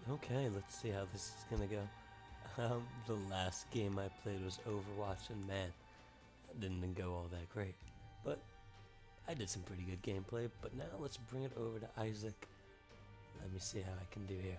Okay, let's see how this is gonna go. The last game I played was Overwatch, and man, that didn't go all that great. But I did some pretty good gameplay, but now let's bring it over to Isaac. Let me see how I can do here.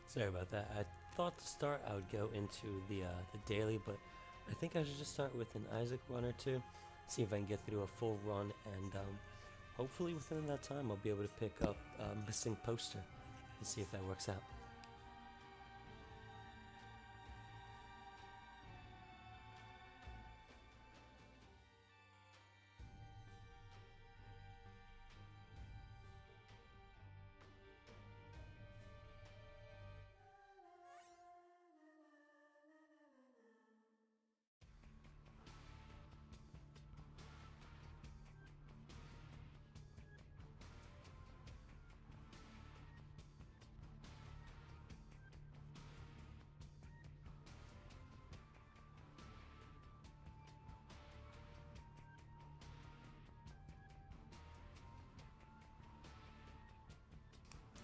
Sorry about that. I thought to start I would go into the daily, but I think I should just start with an Isaac run or two, see if I can get through a full run, and hopefully within that time I'll be able to pick up Missing Poster and see if that works out.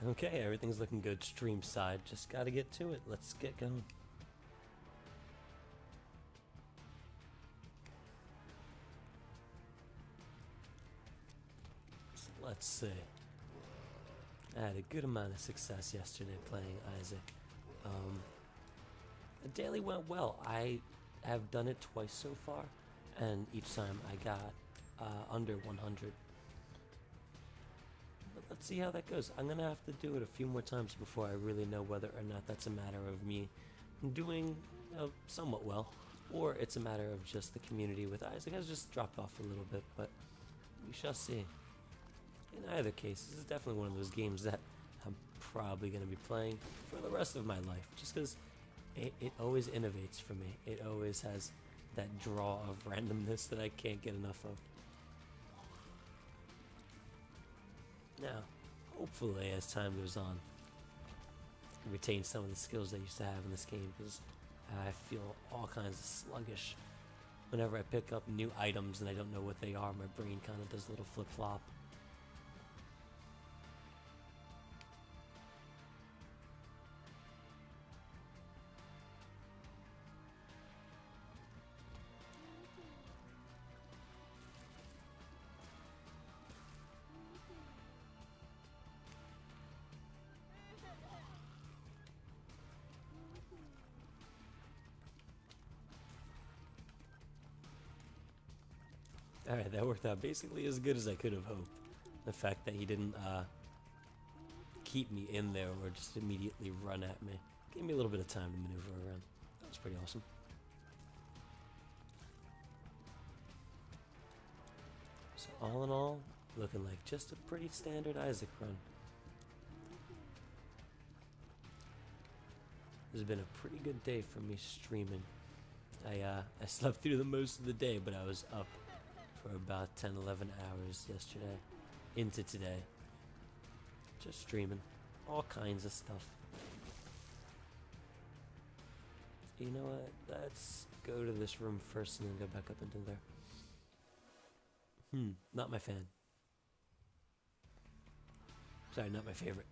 Okay, everything's looking good stream side. Just gotta get to it. Let's get going. So let's see. I had a good amount of success yesterday playing Isaac. The daily went well. I have done it twice so far, and each time I got under 100. But let's see how that goes. I'm gonna have to do it a few more times before I really know whether or not that's a matter of me doing somewhat well, or it's a matter of just the community with Isaac has just dropped off a little bit, but we shall see. In either case, this is definitely one of those games that I'm probably going to be playing for the rest of my life, just because it always innovates for me. It always has that draw of randomness that I can't get enough of. Now, hopefully as time goes on, I can retain some of the skills I used to have in this game, because I feel all kinds of sluggish. Whenever I pick up new items and I don't know what they are, my brain kind of does a little flip-flop. Alright, that worked out basically as good as I could have hoped. The fact that he didn't keep me in there or just immediately run at me gave me a little bit of time to maneuver around. That was pretty awesome. So all in all, looking like just a pretty standard Isaac run. This has been a pretty good day for me streaming. I slept through the most of the day, but I was up for about 10-11 hours yesterday into today, just streaming all kinds of stuff. You know what, let's go to this room first and then go back up into there. Not my fan. Sorry, not my favorite.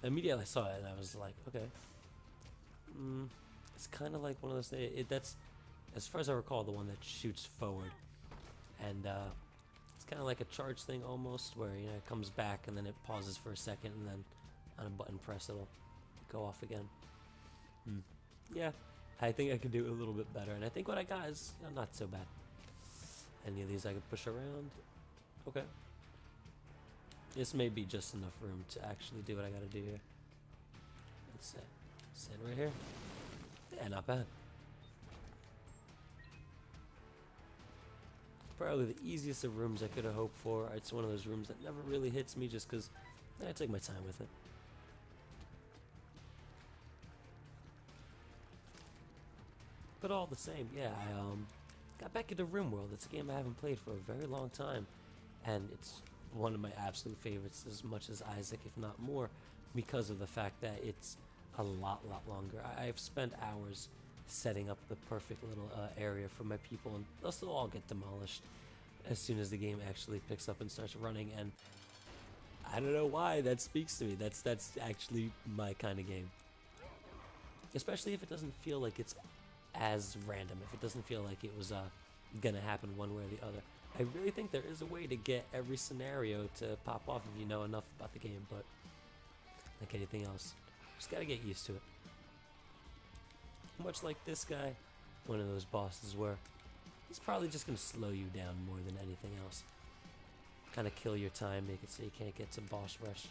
Immediately I saw it and I was like, okay, it's kind of like one of those things. That's, as far as I recall, the one that shoots forward, and it's kind of like a charge thing almost, where it comes back and then it pauses for a second, and then on a button press it'll go off again. Yeah, I think I could do it a little bit better, and I think what I got is not so bad. Any of these I could push around. Okay. This may be just enough room to actually do what I gotta do here. Let's say, stand right here. Yeah, not bad. Probably the easiest of rooms I could have hoped for. It's one of those rooms that never really hits me just because I take my time with it. But all the same, yeah, I got back into RimWorld. It's a game I haven't played for a very long time, and it's one of my absolute favorites, as much as Isaac, if not more, because of the fact that it's a lot longer. I've spent hours setting up the perfect little area for my people, and they'll still all get demolished as soon as the game actually picks up and starts running. And I don't know why that speaks to me. That's actually my kind of game, especially if it doesn't feel like it's as random, if it doesn't feel like it was gonna happen one way or the other. I really think there is a way to get every scenario to pop off if you know enough about the game, but like anything else, just gotta get used to it. Much like this guy, one of those bosses where he's probably just gonna slow you down more than anything else. Kind of kill your time, make it so you can't get to boss rush.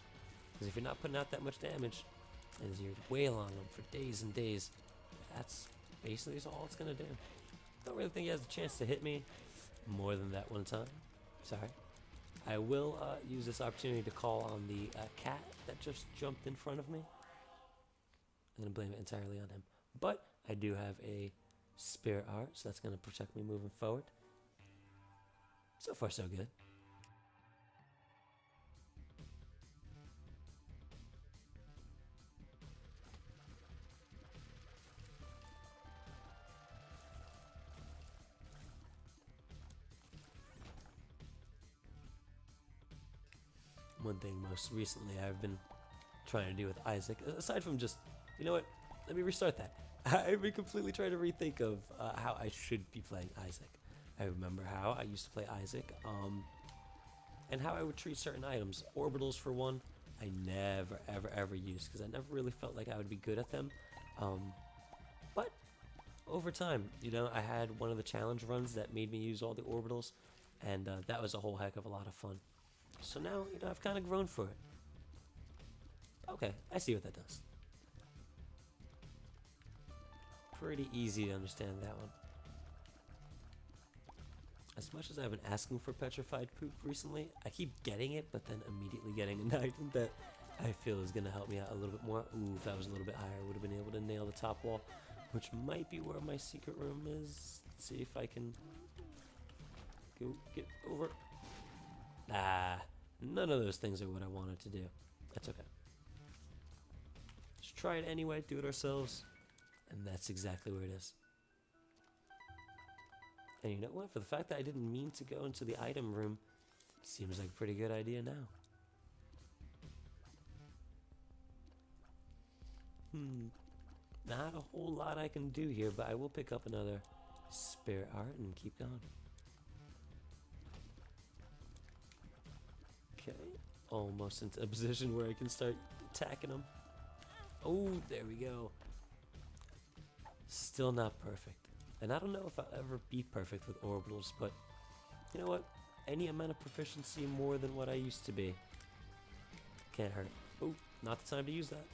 Because if you're not putting out that much damage, and you're wailing on him for days and days, that's basically all it's gonna do. Don't really think he has a chance to hit me more than that one time. Sorry. I will use this opportunity to call on the cat that just jumped in front of me. I'm gonna blame it entirely on him. But I do have a spirit heart, so that's gonna protect me moving forward. So far, so good. One thing most recently I've been trying to do with Isaac, aside from just, you know what, let me restart that. I've been completely trying to rethink of how I should be playing Isaac. I remember how I used to play Isaac, and how I would treat certain items. Orbitals, for one, I never, ever used, because I never really felt like I would be good at them. But over time, you know, I had one of the challenge runs that made me use all the orbitals, and that was a whole heck of a lot of fun. So now, you know, I've kind of grown for it. Okay, I see what that does. Pretty easy to understand that one. As much as I've been asking for petrified poop recently, I keep getting it, but then immediately getting an item that I feel is going to help me out a little bit more. Ooh, if that was a little bit higher, I would have been able to nail the top wall, which might be where my secret room is. Let's see if I can go get over. Ah, none of those things are what I wanted to do. That's okay. Let's try it anyway, do it ourselves, and that's exactly where it is. And you know what? For the fact that I didn't mean to go into the item room, seems like a pretty good idea now. Not a whole lot I can do here, but I will pick up another spirit heart and keep going. Okay, almost into a position where I can start attacking them. Oh, there we go. Still not perfect. And I don't know if I'll ever be perfect with orbitals, but you know what? Any amount of proficiency more than what I used to be can't hurt. Oh, not the time to use that.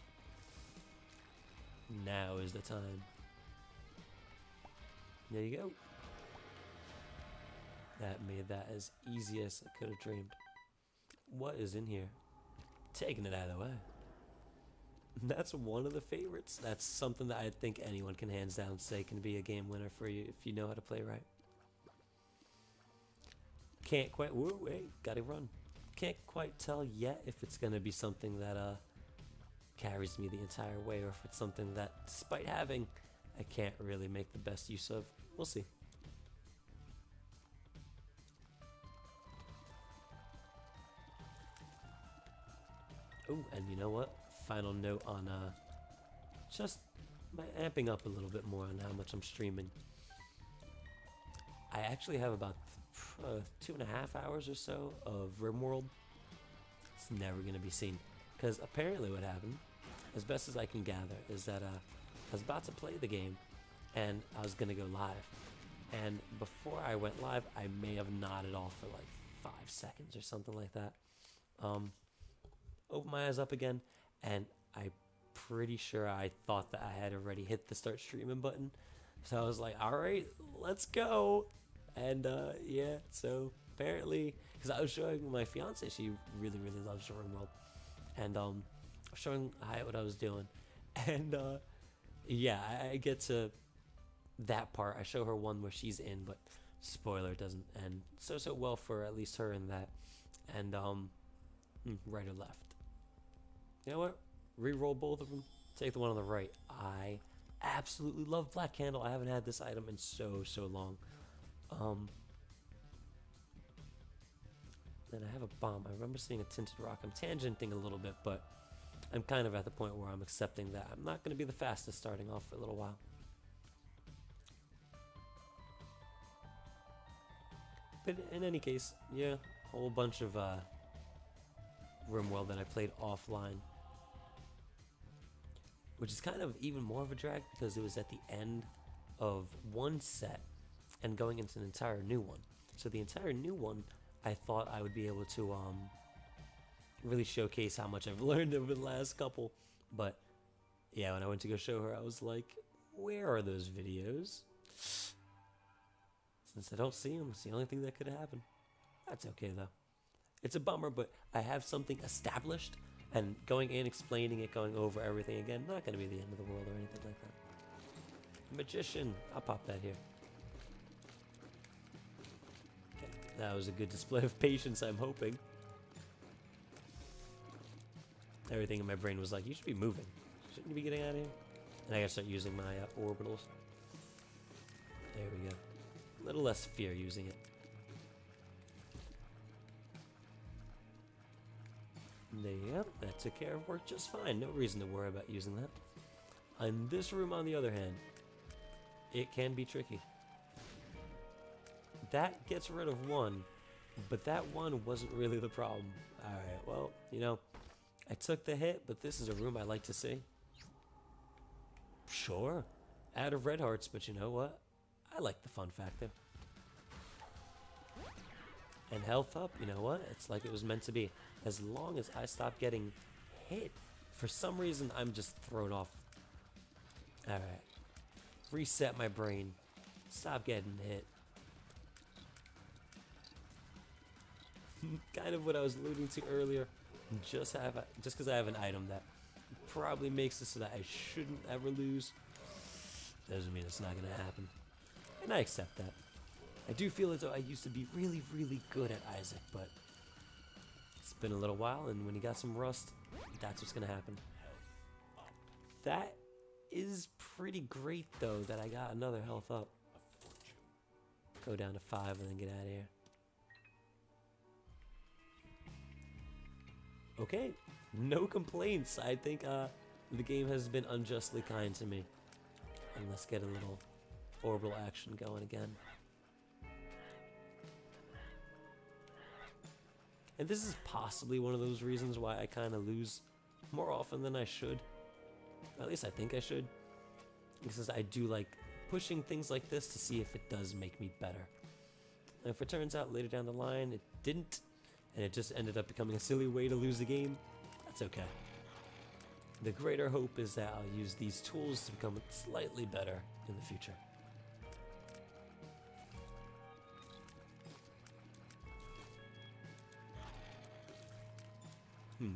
Now is the time. There you go. That made that as easy as I could have dreamed. What is in here? Taking it out of the way. That's one of the favorites. That's something that I think anyone can hands down say can be a game winner for you if you know how to play right. Can't quite, whoa, wait, gotta run. Can't quite tell yet if it's gonna be something that carries me the entire way, or if it's something that, despite having, I can't really make the best use of. We'll see. Oh, and you know what? Final note on just my amping up a little bit more on how much I'm streaming. I actually have about 2.5 hours or so of RimWorld. It's never gonna be seen, because apparently what happened, as best as I can gather, is that I was about to play the game and I was gonna go live, and before I went live I may have nodded off for like 5 seconds or something like that. Open my eyes up again, and I'm pretty sure I thought that I had already hit the start streaming button. So I was like, alright, let's go. And yeah, so apparently, because I was showing my fiance, she really, really loves RimWorld. And I was showing Hyatt what I was doing. And yeah, I get to that part. I show her one where she's in, but spoiler, it doesn't end so well for at least her in that. And right or left? You know what? Reroll both of them. Take the one on the right. I absolutely love Black Candle. I haven't had this item in so long. Then I have a bomb. I remember seeing a tinted rock. I'm tangenting a little bit, but I'm kind of at the point where I'm accepting that I'm not going to be the fastest starting off for a little while. But in any case, yeah, a whole bunch of RimWorld that I played offline, which is kind of even more of a drag because it was at the end of one set and going into an entire new one. So the entire new one, I thought I would be able to really showcase how much I've learned over the last couple. But yeah, when I went to go show her, I was like, where are those videos? Since I don't see them, it's the only thing that could have happened. That's okay though. It's a bummer, but I have something established, and going in, explaining it, going over everything again, not going to be the end of the world or anything like that. Magician, I'll pop that here. Okay, that was a good display of patience, I'm hoping. Everything in my brain was like, you should be moving. Shouldn't you be getting out of here? And I gotta start using my orbitals. There we go. A little less fear using it. There you go. That took care of work just fine. No reason to worry about using that. In this room, on the other hand, it can be tricky. That gets rid of one, but that one wasn't really the problem. Alright, well, you know, I took the hit, but this is a room I like to see. Sure, out of red hearts, but you know what? I like the fun factor. And health up, you know what? It's like it was meant to be. As long as I stop getting hit, for some reason I'm just thrown off. Alright. Reset my brain. Stop getting hit. Kind of what I was alluding to earlier. Just because I have an item that probably makes it so that I shouldn't ever lose, doesn't mean it's not going to happen. And I accept that. I do feel as though I used to be really, really good at Isaac, but it's been a little while, and when you got some rust, that's what's going to happen. That is pretty great, though, that I got another health up. Go down to 5 and then get out of here. Okay, no complaints. I think the game has been unjustly kind to me. And let's get a little orbital action going again. And this is possibly one of those reasons why I kind of lose more often than I should. At least I think I should. Because I do like pushing things like this to see if it does make me better. And if it turns out later down the line it didn't, and it just ended up becoming a silly way to lose the game, that's okay. The greater hope is that I'll use these tools to become slightly better in the future.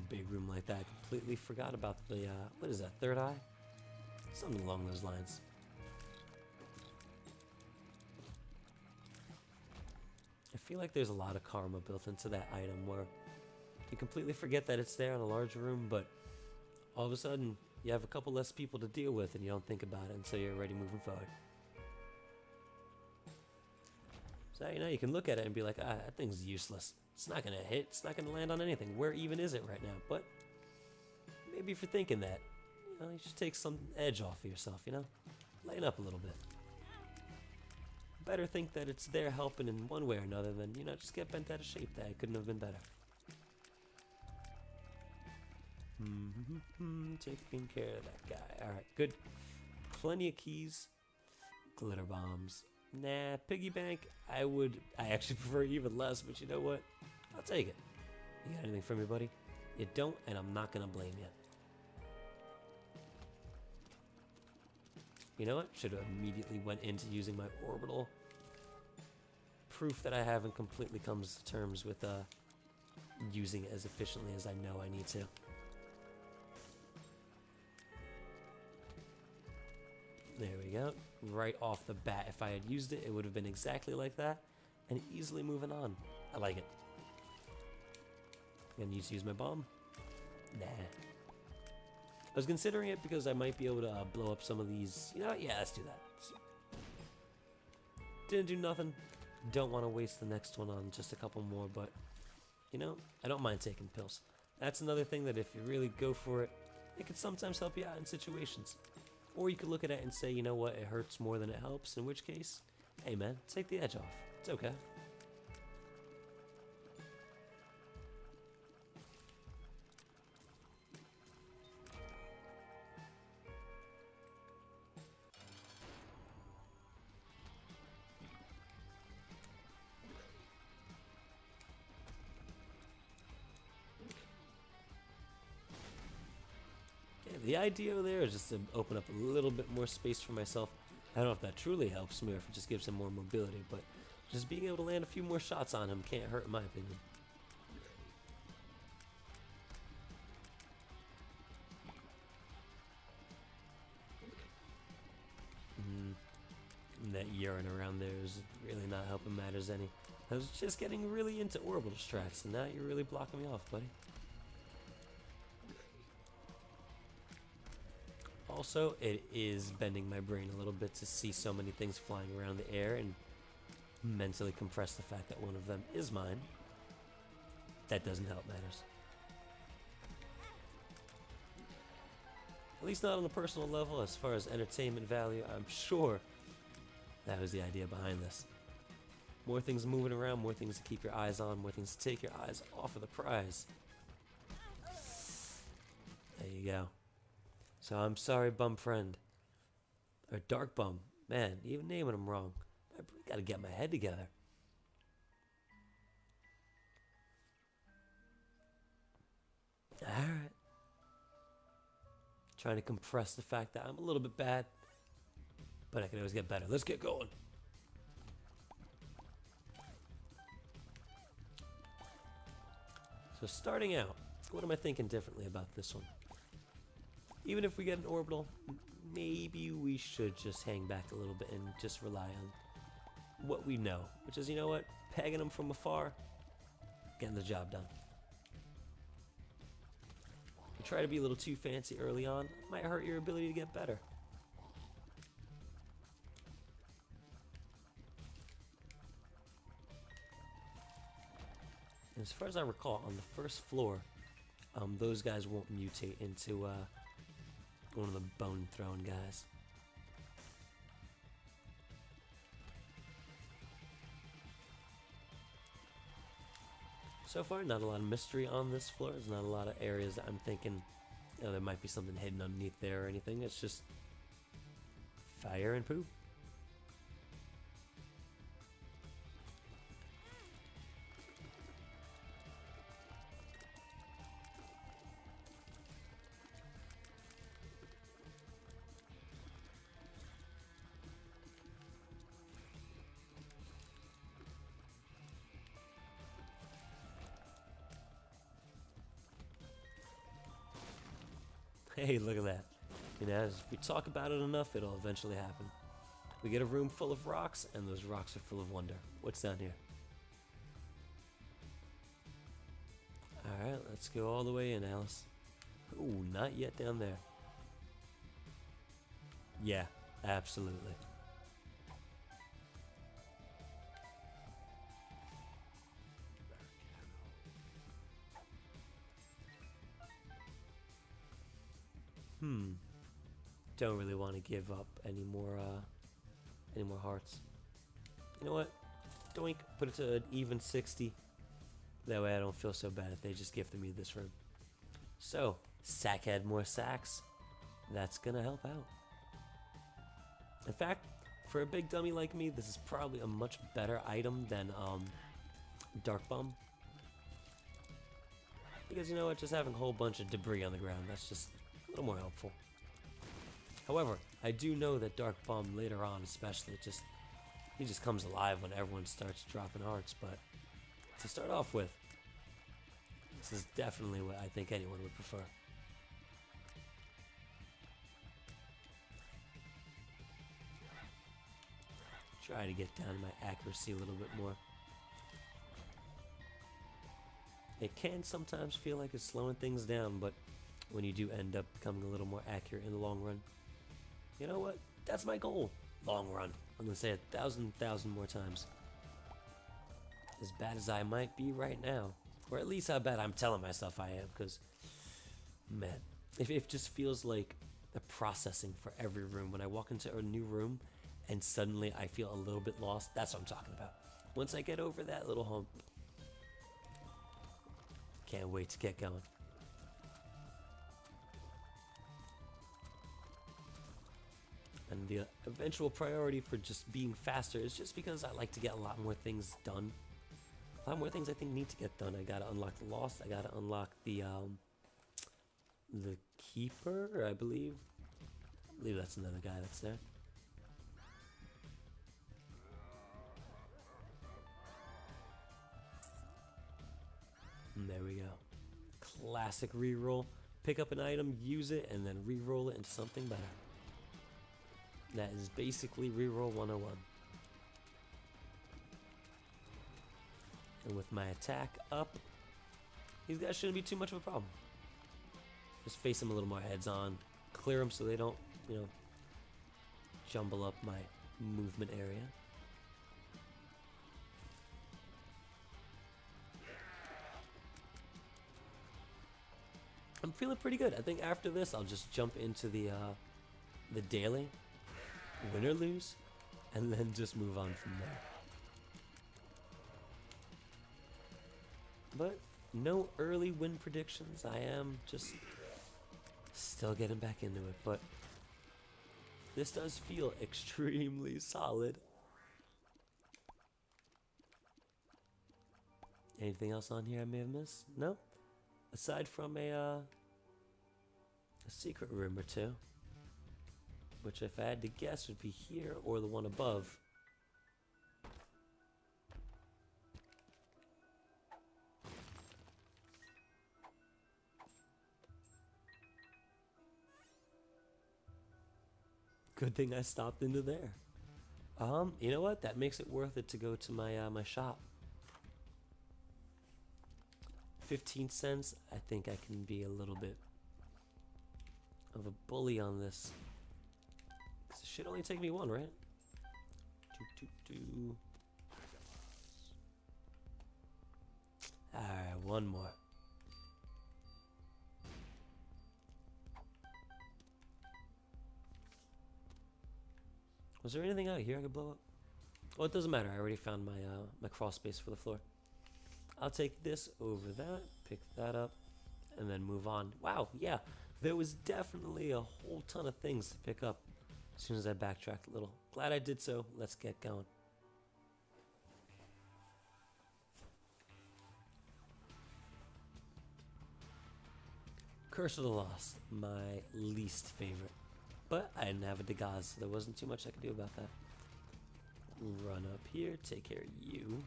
Big room like that. I completely forgot about the, what is that, third eye? Something along those lines. I feel like there's a lot of karma built into that item where you completely forget that it's there in a large room, but all of a sudden you have a couple less people to deal with and you don't think about it until you're already moving forward. So, you know, you can look at it and be like, that thing's useless. It's not going to hit. It's not going to land on anything. Where even is it right now? But maybe if you're thinking that, you know, you should take some edge off of yourself, you know? Lighten up a little bit. Better think that it's there helping in one way or another than, you know, just get bent out of shape that it couldn't have been better. Taking care of that guy. Alright, good. Plenty of keys. Glitter bombs. Nah, piggy bank, I actually prefer even less, but you know what? I'll take it. You got anything for me, buddy? You don't, and I'm not gonna blame you. You know what? Should have immediately went into using my orbital. proof that I haven't completely come to terms with using it as efficiently as I know I need to. There we go. Right off the bat, if I had used it, it would have been exactly like that, and easily moving on. I like it. Gonna need to use my bomb? Nah. I was considering it because I might be able to blow up some of these. You know what? Yeah, let's do that. Didn't do nothing. Don't want to waste the next one on just a couple more, but you know, I don't mind taking pills. That's another thing that if you really go for it, it can sometimes help you out in situations. Or you could look at it and say, you know what, it hurts more than it helps, in which case, hey man, take the edge off. It's okay. The idea there is just to open up a little bit more space for myself. I don't know if that truly helps me or if it just gives him more mobility, but just being able to land a few more shots on him can't hurt in my opinion. And that urine around there is really not helping matters any. I was just getting really into orbital strats, and now you're really blocking me off, buddy. Also, it is bending my brain a little bit to see so many things flying around the air and mentally compress the fact that one of them is mine. That doesn't help matters. At least not on a personal level. As far as entertainment value, I'm sure that was the idea behind this. More things moving around, more things to keep your eyes on, more things to take your eyes off of the prize. There you go. So I'm sorry, bum friend. Or dark bum. Man, even naming him wrong. I gotta get my head together. Alright. Trying to compress the fact that I'm a little bit bad. But I can always get better. Let's get going. So starting out, what am I thinking differently about this one? Even if we get an orbital, maybe we should just hang back a little bit and just rely on what we know. Which is, you know what? Pegging them from afar, getting the job done. You try to be a little too fancy early on, it might hurt your ability to get better. As far as I recall, on the first floor, those guys won't mutate into one of the bone throwing guys. So far, not a lot of mystery on this floor. There's not a lot of areas that I'm thinking, you know, there might be something hidden underneath there or anything. It's just fire and poop. Hey, look at that. You know, if we talk about it enough, it'll eventually happen. We get a room full of rocks, and those rocks are full of wonder. What's down here? Alright, let's go all the way in, Alice. Ooh, not yet down there. Yeah, absolutely. Don't really want to give up any more hearts. You know what? Doink, put it to an even 60. That way I don't feel so bad if they just gifted me this room. So, Sackhead more sacks. That's gonna help out. In fact, for a big dummy like me, this is probably a much better item than Dark Bomb. Because you know what, just having a whole bunch of debris on the ground, that's just a little more helpful. However, I do know that Dark Bomb later on especially just He just comes alive when everyone starts dropping hearts, but to start off with, this is definitely what I think anyone would prefer. Try to get down my accuracy a little bit more. It can sometimes feel like it's slowing things down, but when you do end up becoming a little more accurate in the long run, you know what? That's my goal. Long run. I'm gonna say it 1,000 more times. As bad as I might be right now, or at least how bad I'm telling myself I am, because, man, if it just feels like the processing for every room. When I walk into a new room and suddenly I feel a little bit lost, that's what I'm talking about. Once I get over that little hump, can't wait to get going. And the eventual priority for just being faster is just because I like to get a lot more things done. A lot more things I think need to get done. I gotta unlock the Lost. I gotta unlock the Keeper, I believe. I believe that's another guy that's there. And there we go. Classic reroll. Pick up an item, use it, and then reroll it into something better. That is basically reroll 101. And with my attack up, these guys shouldn't be too much of a problem. Just face them a little more heads on, clear them so they don't, you know, jumble up my movement area. I'm feeling pretty good. I think after this, I'll just jump into the daily, win or lose, and then just move on from there. But no early win predictions. I am just still getting back into it, but this does feel extremely solid. Anything else on here I may have missed? No? Aside from a secret room or two, which if I had to guess would be here or the one above. Good thing I stopped into there. You know what? That makes it worth it to go to my my shop. 15 cents. I think I can be a little bit of a bully on this. 'Cause it should only take me one, right? Alright, one more. Was there anything out here I could blow up? Well, it doesn't matter. I already found my my crawl space for the floor. I'll take this over that, pick that up, and then move on. Wow, yeah, there was definitely a whole ton of things to pick up as soon as I backtracked a little. Glad I did so. Let's get going. Curse of the Lost, my least favorite. But I didn't have a Dagaz, so there wasn't too much I could do about that. Run up here, take care of you.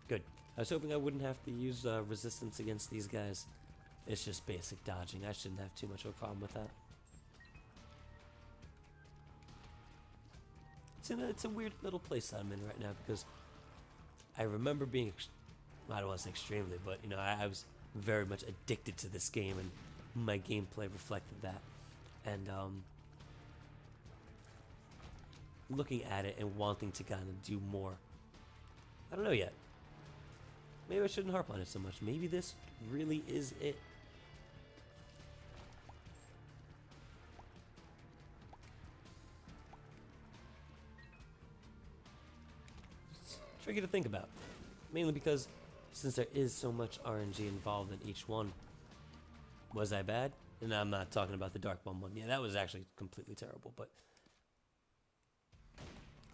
Good. I was hoping I wouldn't have to use resistance against these guys. It's just basic dodging. I shouldn't have too much of a problem with that. It's a weird little place I'm in right now because I remember being, I don't want to say extremely, but you know, I was very much addicted to this game and my gameplay reflected that. And looking at it and wanting to kind of do more. I don't know yet. Maybe I shouldn't harp on it so much. Maybe this really is it. It's tricky to think about. Mainly because since there is so much RNG involved in each one. Was I bad? And I'm not talking about the Darkbomb one. Yeah, that was actually completely terrible. But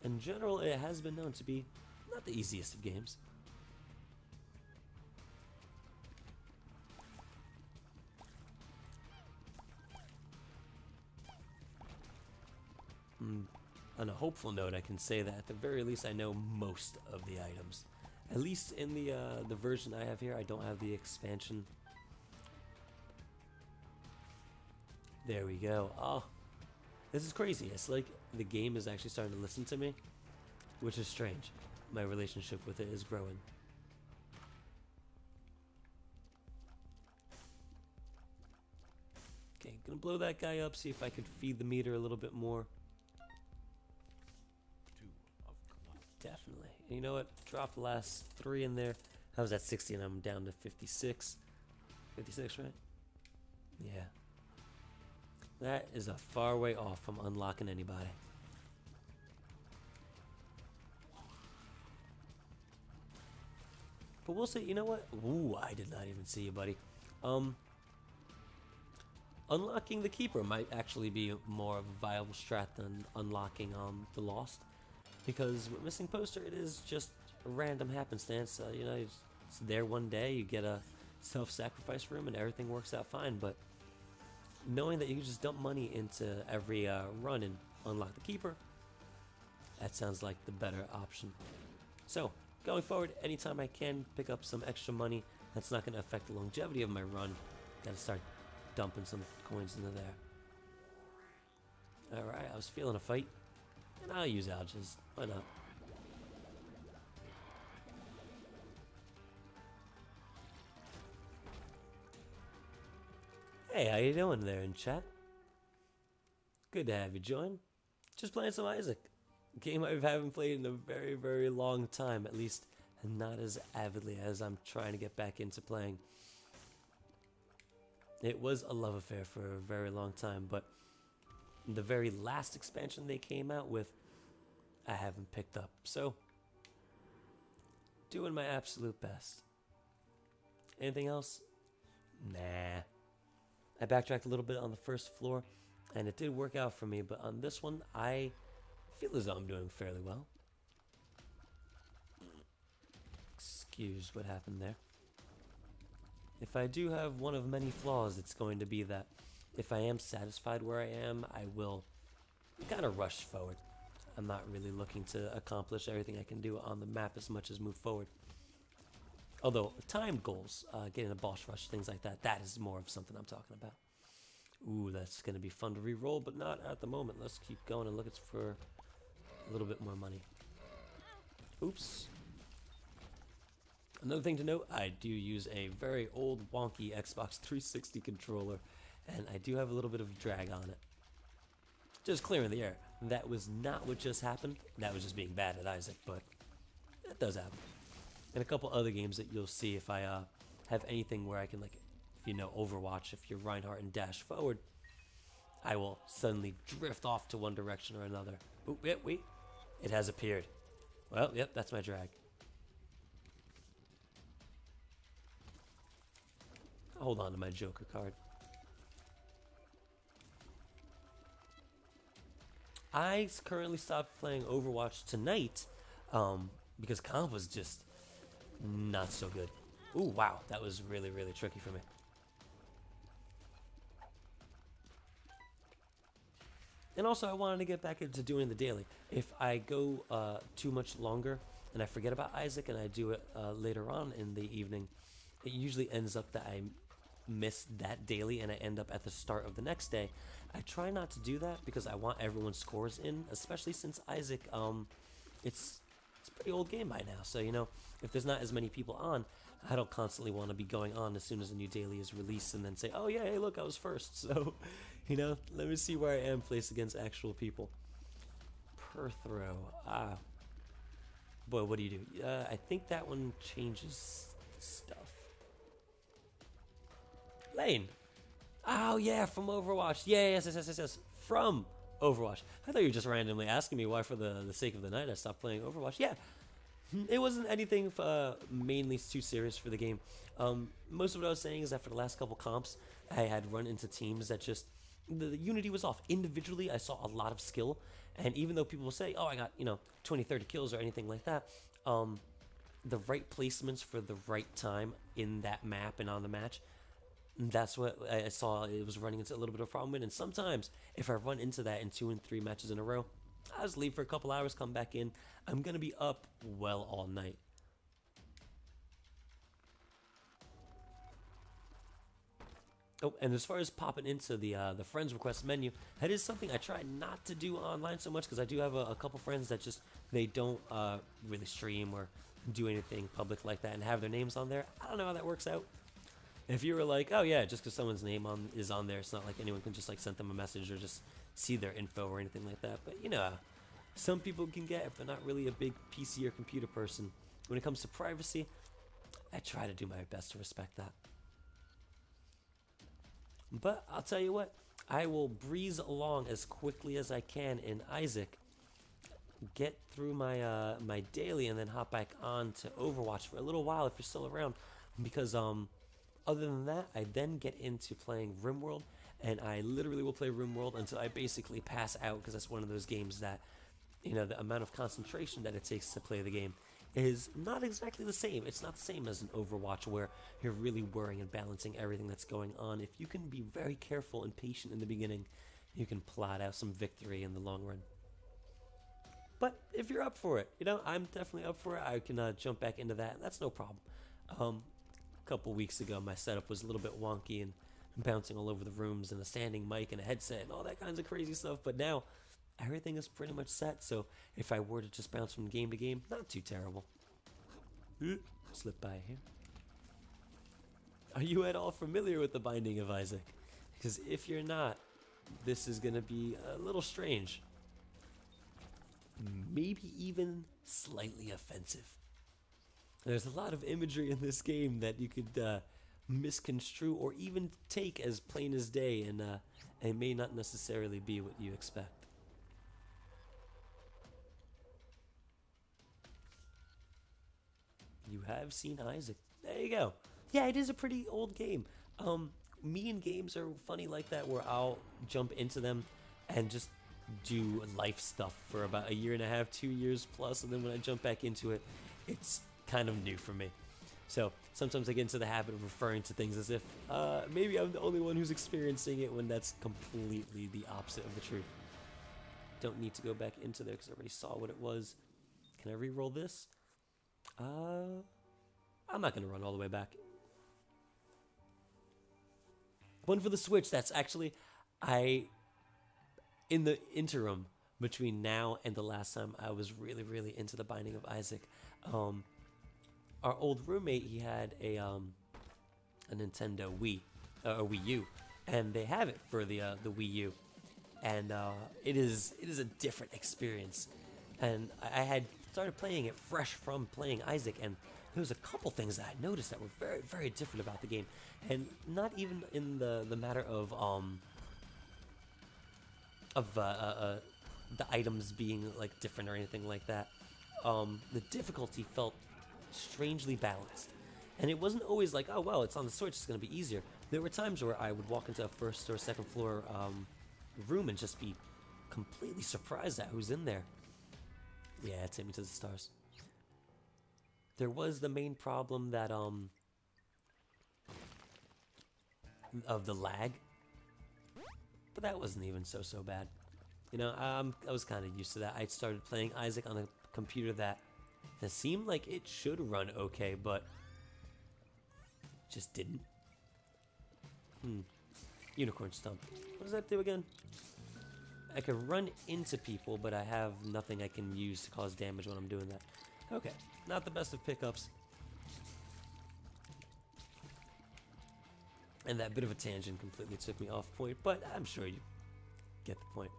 in general, it has been known to be not the easiest of games. on a hopeful note, I can say that at the very least I know most of the items. At least in the version I have here, I don't have the expansion. There we go. Oh, this is crazy. It's like the game is actually starting to listen to me, which is strange. My relationship with it is growing. Okay, gonna blow that guy up, see if I could feed the meter a little bit more. Definitely. And you know what? Drop the last 3 in there. I was at 60 and I'm down to 56. 56, right? Yeah. That is a far way off from unlocking anybody. But we'll see. You know what? Ooh, I did not even see you, buddy. Unlocking the Keeper might actually be more of a viable strat than unlocking the Lost. Because with Missing Poster, it is just a random happenstance. You know, it's there one day, you get a self-sacrifice room, and everything works out fine. But knowing that you can just dump money into every run and unlock the Keeper, that sounds like the better option. So, going forward, anytime I can pick up some extra money that's not going to affect the longevity of my run, gotta start dumping some coins into there. Alright, I was feeling a fight. And I'll use Alges. Why not? Hey, how you doing there in chat? Good to have you join. Just playing some Isaac. A game I haven't played in a very, very long time. At least not as avidly as I'm trying to get back into playing. It was a love affair for a very long time, but the very last expansion they came out with, I haven't picked up. So, doing my absolute best. Anything else? Nah. I backtracked a little bit on the first floor, and it did work out for me, but on this one, I feel as though I'm doing fairly well. Excuse what happened there. If I do have one of many flaws, it's going to be that if I am satisfied where I am, I will kind of rush forward. I'm not really looking to accomplish everything I can do on the map as much as move forward. Although, time goals, getting a boss rush, things like that, that is more of something I'm talking about. Ooh, that's going to be fun to re-roll, but not at the moment. Let's keep going and look for a little bit more money. Oops. Another thing to note, I do use a very old wonky Xbox 360 controller, and I do have a little bit of drag on it. Just clearing the air. That was not what just happened. That was just being bad at Isaac, but that does happen. And a couple other games that you'll see if I have anything where I can, like, if you know Overwatch, if you're Reinhardt and dash forward, I will suddenly drift off to one direction or another. Oh, wait. It has appeared. Well, yep, that's my drag. I'll hold on to my Joker card. I currently stopped playing Overwatch tonight because comp was just not so good. Ooh, wow, that was really, really tricky for me. And also, I wanted to get back into doing the daily. If I go too much longer and I forget about Isaac and I do it later on in the evening, it usually ends up that I miss that daily and I end up at the start of the next day. I try not to do that because I want everyone's scores in, especially since Isaac, it's a pretty old game by now. So, you know, if there's not as many people on, I don't constantly want to be going on as soon as a new daily is released and then say, oh yeah, hey look, I was first. So, you know, let me see where I am placed against actual people. Per throw. Boy, what do you do? I think that one changes stuff. Lane. Oh yeah, from Overwatch. Yeah, yes. From Overwatch. I thought you were just randomly asking me why, for the sake of the night, I stopped playing Overwatch. Yeah, it wasn't anything mainly too serious for the game. Most of what I was saying is that for the last couple comps, I had run into teams that just, the unity was off. Individually, I saw a lot of skill, and even though people will say, oh, I got, 20, 30 kills or anything like that, the right placements for the right time in that map and on the match, that's what I saw. It was running into a little bit of a problem with. And sometimes, if I run into that in 2 and 3 matches in a row, I'll just leave for a couple hours, come back in. I'm gonna be up well all night. Oh, and as far as popping into the friends request menu, that is something I try not to do online so much because I do have a couple friends that just they don't really stream or do anything public like that and have their names on there. I don't know how that works out. If you were like, oh yeah, just because someone's name is on there, it's not like anyone can just like send them a message or just see their info or anything like that. But you know, some people can get if they're not really a big PC or computer person. When it comes to privacy, I try to do my best to respect that. But I'll tell you what, I will breeze along as quickly as I can in Isaac, get through my my daily, and then hop back on to Overwatch for a little while if you're still around. Because other than that, I then get into playing RimWorld, and I literally will play RimWorld until I basically pass out because that's one of those games that, you know, the amount of concentration that it takes to play the game is not exactly the same. It's not the same as an Overwatch where you're really worrying and balancing everything that's going on. If you can be very careful and patient in the beginning, you can plot out some victory in the long run. But if you're up for it, you know, I'm definitely up for it. I can jump back into that. That's no problem. A couple weeks ago, my setup was a little bit wonky and bouncing all over the rooms and a standing mic and a headset and all that kinds of crazy stuff. But now, everything is pretty much set, so if I were to just bounce from game to game, not too terrible. Slip by here. Are you at all familiar with the Binding of Isaac? Because if you're not, this is going to be a little strange. Maybe even slightly offensive. There's a lot of imagery in this game that you could misconstrue or even take as plain as day, and it may not necessarily be what you expect. You have seen Isaac. There you go. Yeah, it is a pretty old game. Me and games are funny like that where I'll jump into them and just do life stuff for about a year and a half, 2 years plus, and then when I jump back into it, it's kind of new for me. So sometimes I get into the habit of referring to things as if maybe I'm the only one who's experiencing it when that's completely the opposite of the truth. Don't need to go back into there because I already saw what it was. Can I re-roll this? I'm not gonna run all the way back. One for the Switch. That's actually, in the interim between now and the last time I was really into the Binding of Isaac, our old roommate, he had a Nintendo Wii, a Wii U, and they have it for the Wii U, and it is a different experience. And I had started playing it fresh from playing Isaac, and there was a couple things that I noticed that were very different about the game, and not even in the matter of the items being like different or anything like that. The difficulty felt strangely balanced, and it wasn't always like, oh well, it's on the Switch, it's gonna be easier. There were times where I would walk into a first or second floor room and just be completely surprised at who's in there. Yeah, it sent me to the stars. There was the main problem that of the lag, but that wasn't even so bad. You know, I was kind of used to that. I started playing Isaac on a computer that seemed like it should run okay, but just didn't. Unicorn Stump. What does that do again? I can run into people, but I have nothing I can use to cause damage when I'm doing that. Okay, not the best of pickups. And that bit of a tangent completely took me off point, but I'm sure you get the point.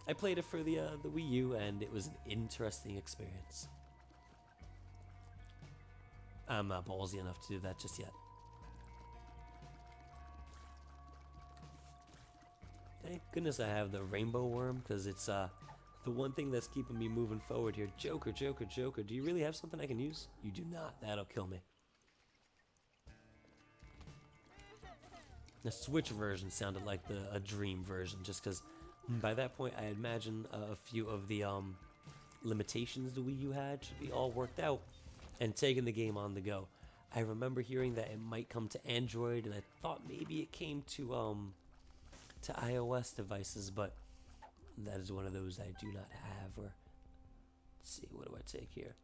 I played it for the Wii U, and it was an interesting experience. I'm not ballsy enough to do that just yet. Thank goodness I have the rainbow worm, because it's the one thing that's keeping me moving forward here. Joker, Joker, Joker. Do you really have something I can use? You do not. That'll kill me. The Switch version sounded like a Dream version, just because by that point I imagine a few of the limitations the Wii U had should be all worked out and taking the game on the go. I remember hearing that it might come to Android, and I thought maybe it came to iOS devices, but That is one of those I do not have. Or let's see, what do I take here?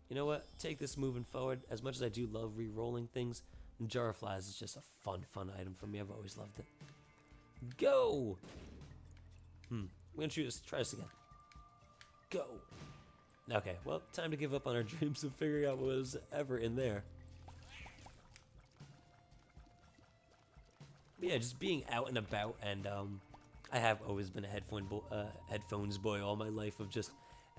You know what? Take this moving forward. As much as I do love re-rolling things, Jar of Flies is just a fun item for me. I've always loved it. Go! We're gonna try this again. Go! Okay, well, time to give up on our dreams of figuring out what was ever in there. But yeah, just being out and about, and I have always been a headphones boy all my life. Of just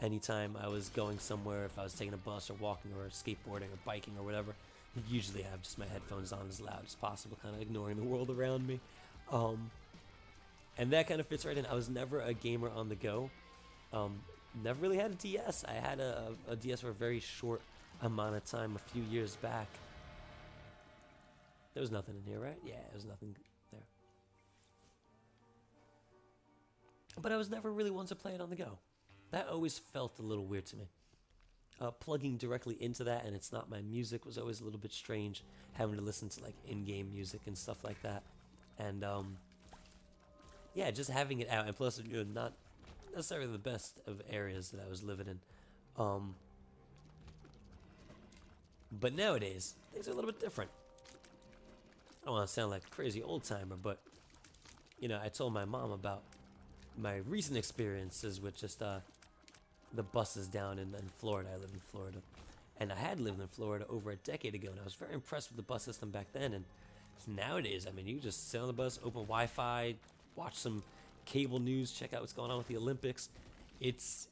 anytime I was going somewhere, if I was taking a bus or walking or skateboarding or biking or whatever, I usually have just my headphones on as loud as possible, kind of ignoring the world around me. And that kind of fits right in. I was never a gamer on the go. Never really had a DS. I had a DS for a very short amount of time a few years back. There was nothing in here, right? Yeah, there was nothing there. But I was never really one to play it on the go. That always felt a little weird to me. Plugging directly into that, and it's not my music, was always a little bit strange. Having to listen to like in-game music and stuff like that. And yeah, just having it out, and plus, you know, not necessarily the best of areas that I was living in. But nowadays, things are a little bit different. I don't want to sound like a crazy old timer, but you know, I told my mom about my recent experiences with just the buses down in Florida. I live in Florida, and I had lived in Florida over a decade ago, and I was very impressed with the bus system back then. And nowadays, I mean, you just sit on the bus, open Wi-Fi, watch some cable news, check out what's going on with the Olympics. It's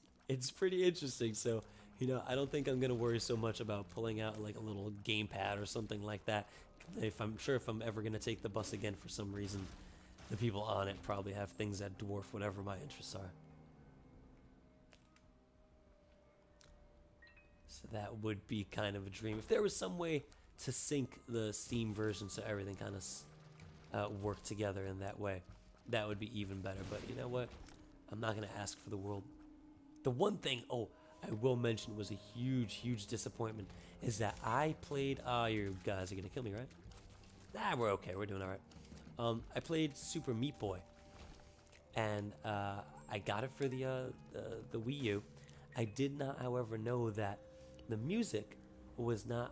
pretty interesting. So, you know, I don't think I'm gonna worry so much about pulling out like a little gamepad or something like that. If I'm ever gonna take the bus again for some reason, the people on it probably have things that dwarf whatever my interests are. So that would be kind of a dream. If there was some way to sync the Steam version so everything kind of worked together in that way, that would be even better. But you know what? I'm not going to ask for the world. The one thing, I will mention was a huge disappointment is that I played, you guys are going to kill me, right? Nah, we're okay. We're doing all right. I played Super Meat Boy, and I got it for the Wii U. I did not, however, know that the music was not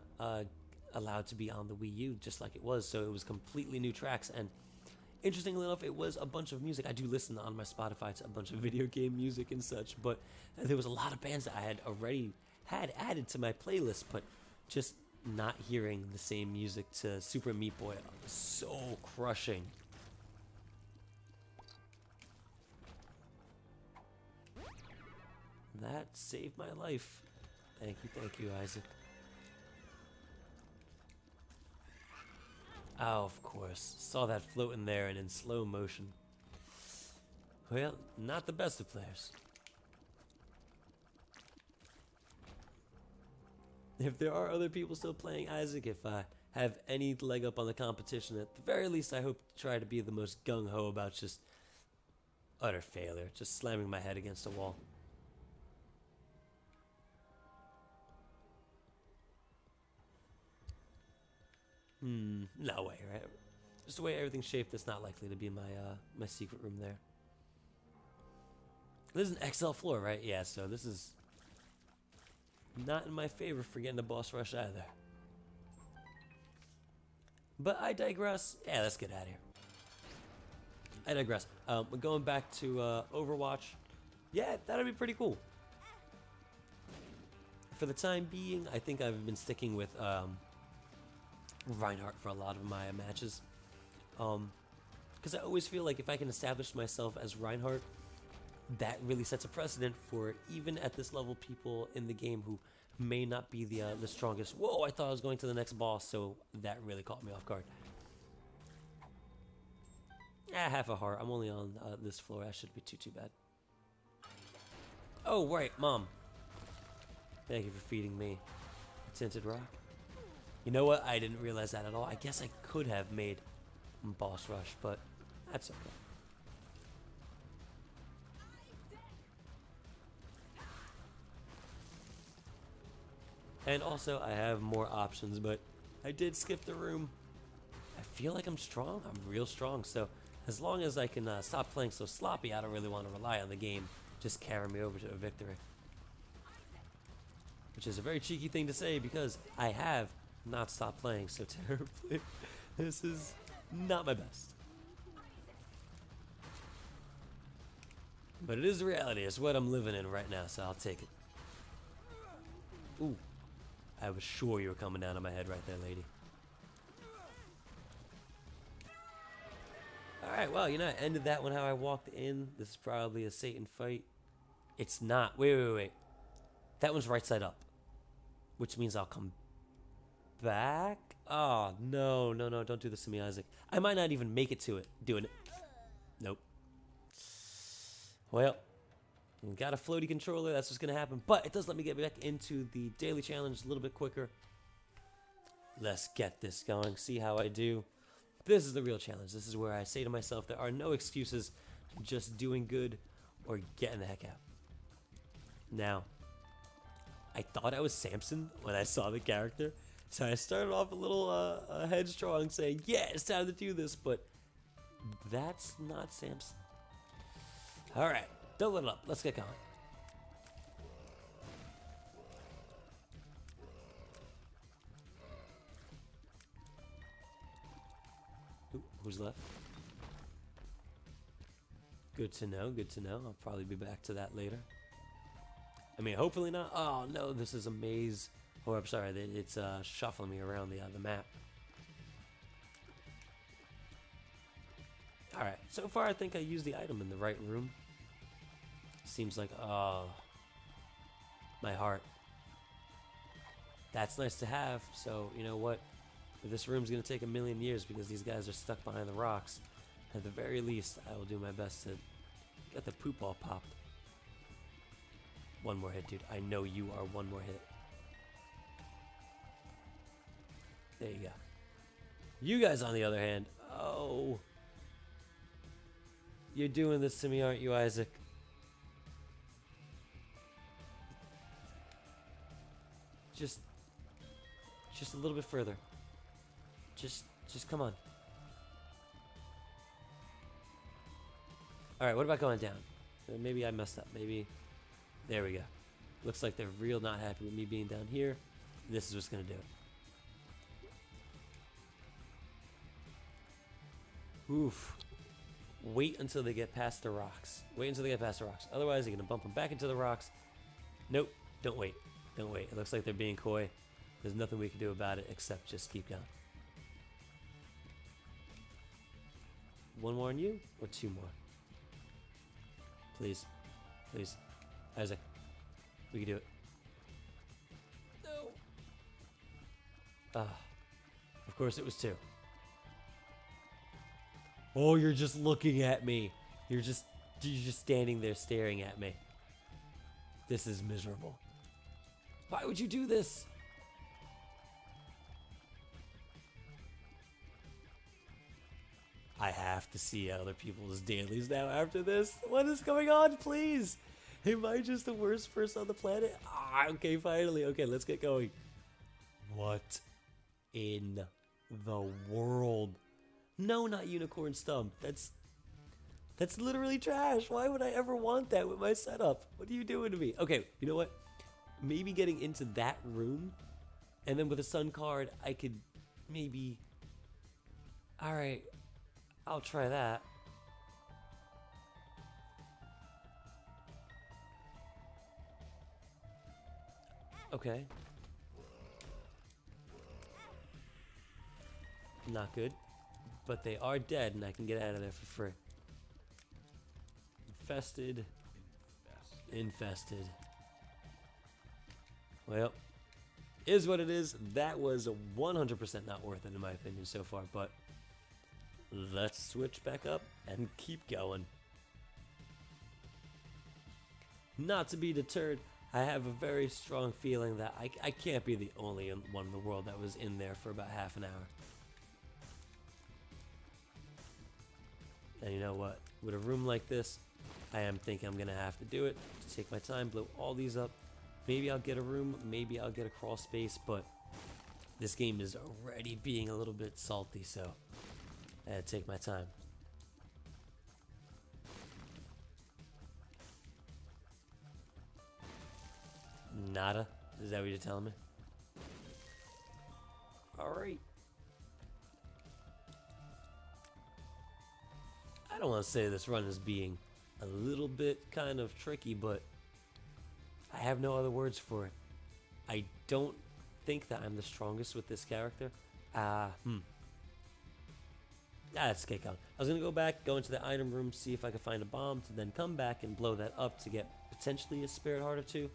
allowed to be on the Wii U just like it was, so it was completely new tracks. And interestingly enough, it was a bunch of music. I do listen on my Spotify to a bunch of video game music and such, but there was a lot of bands that I had already added to my playlist, but just not hearing the same music to Super Meat Boy was so crushing. That saved my life. Thank you, Isaac. Oh, of course. Saw that floating there and in slow motion. Well, not the best of players. If there are other people still playing Isaac, if I have any leg up on the competition, at the very least I hope to try to be the most gung-ho about just utter failure, just slamming my head against a wall. No way, right? Just the way everything's shaped, it's not likely to be my my secret room there. This is an XL floor, right? Yeah, so this is not in my favor for getting a boss rush either. But I digress. Yeah, let's get out of here. I digress. We're going back to Overwatch. Yeah, that'd be pretty cool. For the time being, I think I've been sticking with Reinhardt for a lot of my matches, because I always feel like if I can establish myself as Reinhardt, that really sets a precedent for even at this level people in the game who may not be the strongest. Whoa, I thought I was going to the next boss, so that really caught me off guard. Half a heart. I'm only on this floor. That shouldn't be too bad. Oh, right, Mom. Thank you for feeding me a tinted rock. You know what? I didn't realize that at all. I guess I could have made boss rush, but that's okay. And also, I have more options, but I did skip the room. I feel like I'm strong. I'm real strong, so As long as I can stop playing so sloppy, I don't really want to rely on the game just carrying me over to a victory. Which is a very cheeky thing to say because I have not stopped playing so terribly. This is not my best. But it is the reality. It's what I'm living in right now, so I'll take it. Ooh. I was sure you were coming down on my head right there, lady. Alright, well, you know, I ended that one how I walked in. This is probably a Satan fight. It's not. Wait. That one's right side up. Which means I'll come back? Oh, no. Don't do this to me, Isaac. I might not even make it to it. Doing it. Nope. Well, got a floaty controller. That's what's going to happen. But it does let me get back into the daily challenge a little bit quicker. Let's get this going. See how I do. This is the real challenge. This is where I say to myself, there are no excuses. Just doing good or getting the heck out. Now, I thought I was Samson when I saw the character. So I started off a little headstrong saying, yeah, it's time to do this. But that's not Samson. All right, double it up. Let's get going. Ooh, who's left? Good to know, good to know. I'll probably be back to that later. I mean, hopefully not. Oh, no, this is a maze. Oh, I'm sorry. It's shuffling me around the map. All right, so far I think I used the item in the right room. Seems like, oh, my heart. That's nice to have. So, you know what? This room's going to take 1,000,000 years because these guys are stuck behind the rocks. At the very least, I will do my best to get the poop ball popped. One more hit, dude. I know you are one more hit. There you go. You guys, on the other hand, oh. You're doing this to me, aren't you, Isaac? Just a little bit further. Just come on. All right, what about going down? Maybe I messed up. Maybe, there we go. Looks like they're real not happy with me being down here. This is what's gonna do it. Oof. Wait until they get past the rocks. Wait until they get past the rocks. Otherwise, you're gonna bump them back into the rocks. Nope, don't wait. Don't wait. It looks like they're being coy. There's nothing we can do about it except just keep going. One more on you, or two more? Please. Please. Isaac. We can do it. No. Ah. Of course it was two. Oh, you're just looking at me. You're just standing there staring at me. This is miserable. Why would you do this? I have to see other people's dailies now after this. What is going on, please? Am I just the worst person on the planet? Ah, okay, finally. Okay, let's get going. What in the world? No, not Unicorn Stump. That's literally trash. Why would I ever want that with my setup? What are you doing to me? Okay, you know what? Maybe getting into that room, and then with a sun card, I could maybe... Alright, I'll try that. Okay. Not good. But they are dead, and I can get out of there for free. Infested. Infested. Well, is what it is. That was 100% not worth it in my opinion so far, but let's switch back up and keep going. Not to be deterred, I have a very strong feeling that I can't be the only one in the world that was in there for about half an hour. And you know what? With a room like this, I am thinking I'm going to have to do it. Just take my time, blow all these up. Maybe I'll get a room, maybe I'll get a crawl space, but this game is already being a little bit salty, so I had to take my time. Nada? Is that what you're telling me? Alright. I don't want to say this run is being a little bit kind of tricky, but I have no other words for it. I don't think that I'm the strongest with this character. That's kick out. I was going to go back, go into the item room, see if I could find a bomb, to then come back and blow that up to get potentially a Spirit Heart or two.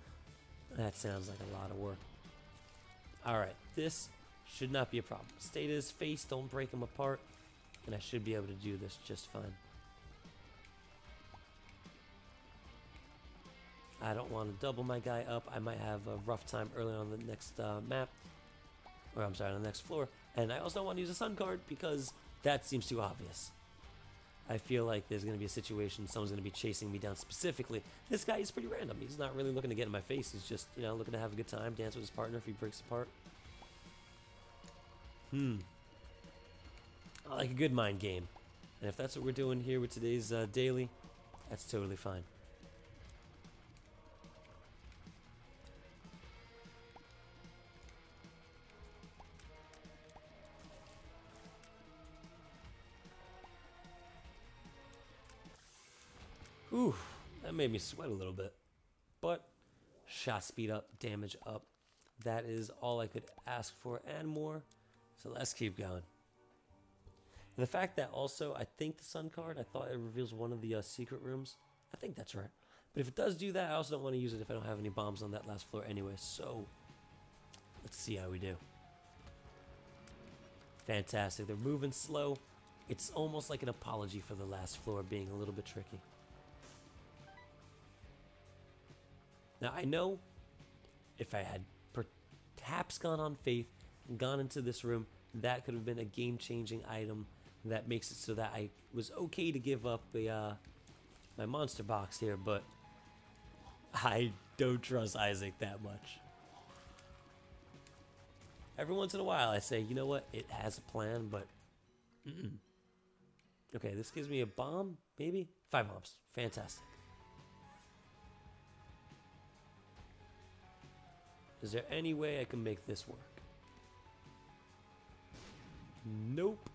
That sounds like a lot of work. Alright, this should not be a problem. Stay to his face, don't break him apart, and I should be able to do this just fine. I don't want to double my guy up. I might have a rough time early on the next map. Or I'm sorry, on the next floor. And I also don't want to use a sun card because that seems too obvious. I feel like there's going to be a situation, someone's going to be chasing me down specifically. This guy is pretty random. He's not really looking to get in my face. He's just, you know, looking to have a good time, dance with his partner if he breaks apart. I like a good mind game. And if that's what we're doing here with today's daily, that's totally fine. Ooh, that made me sweat a little bit. But shot speed up, damage up. That is all I could ask for and more. So let's keep going. And the fact that also, I think the sun card, I thought it reveals one of the secret rooms. I think that's right. But if it does do that, I also don't want to use it if I don't have any bombs on that last floor anyway. So let's see how we do. Fantastic. They're moving slow. It's almost like an apology for the last floor being a little bit tricky. Now, I know if I had perhaps gone on faith and gone into this room, that could have been a game-changing item that makes it so that I was okay to give up my monster box here, but I don't trust Isaac that much. Every once in a while, I say, you know what, it has a plan, but Okay, this gives me a bomb, maybe? 5 bombs. Fantastic. Is there any way I can make this work? Nope.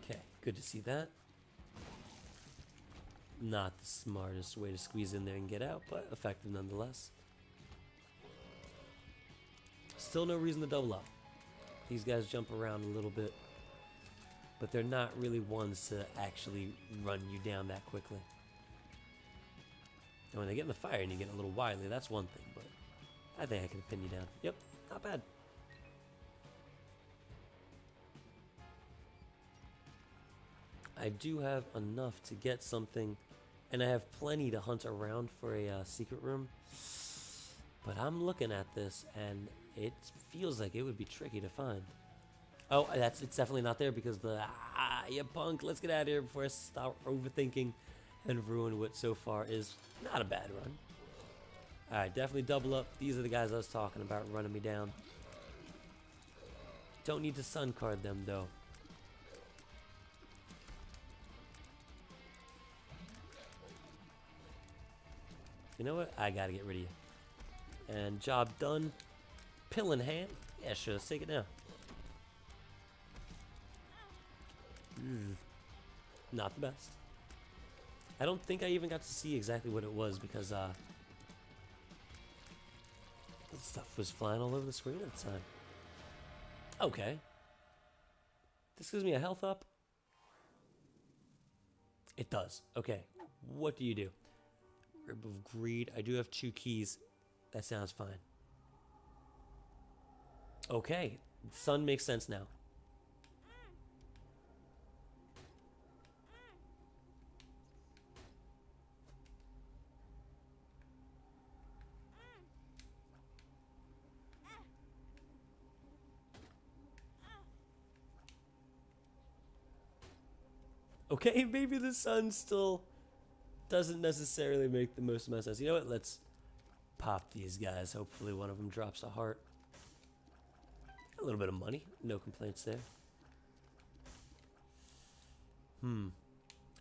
Okay, good to see that. Not the smartest way to squeeze in there and get out, but effective nonetheless. Still no reason to double up. These guys jump around a little bit, but they're not really ones to actually run you down that quickly. And when they get in the fire and you get a little wily, that's one thing, but I think I can pin you down. Yep, not bad. I do have enough to get something, and I have plenty to hunt around for a secret room. But I'm looking at this, and it feels like it would be tricky to find. Oh, it's definitely not there because you punk, let's get out of here before I start overthinking and ruin what so far is not a bad run. Alright, definitely double up. These are the guys I was talking about running me down. Don't need to sun card them though. You know what? I gotta get rid of you. And job done. Pill in hand. Yeah, sure, let's take it now. Not the best. I don't think I even got to see exactly what it was because that stuff was flying all over the screen at the time. Okay. This gives me a health up. It does. Okay. What do you do? Rib of Greed. I do have 2 keys. That sounds fine. Okay. Sun makes sense now. Okay, maybe the sun still doesn't necessarily make the most amount of sense. You know what? Let's pop these guys. Hopefully one of them drops a heart. A little bit of money. No complaints there.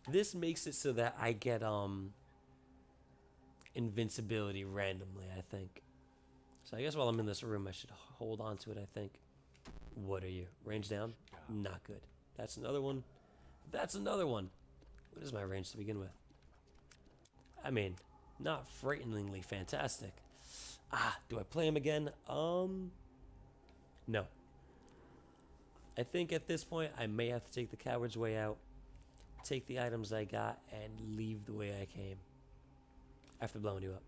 This makes it so that I get invincibility randomly, I think. So I guess while I'm in this room, I should hold on to it, I think. What are you? Range down? Not good. That's another one. That's another one. What is my range to begin with? I mean, not frighteningly fantastic. Ah, do I play him again? No. I think at this point, I may have to take the coward's way out, take the items I got, and leave the way I came. After blowing you up.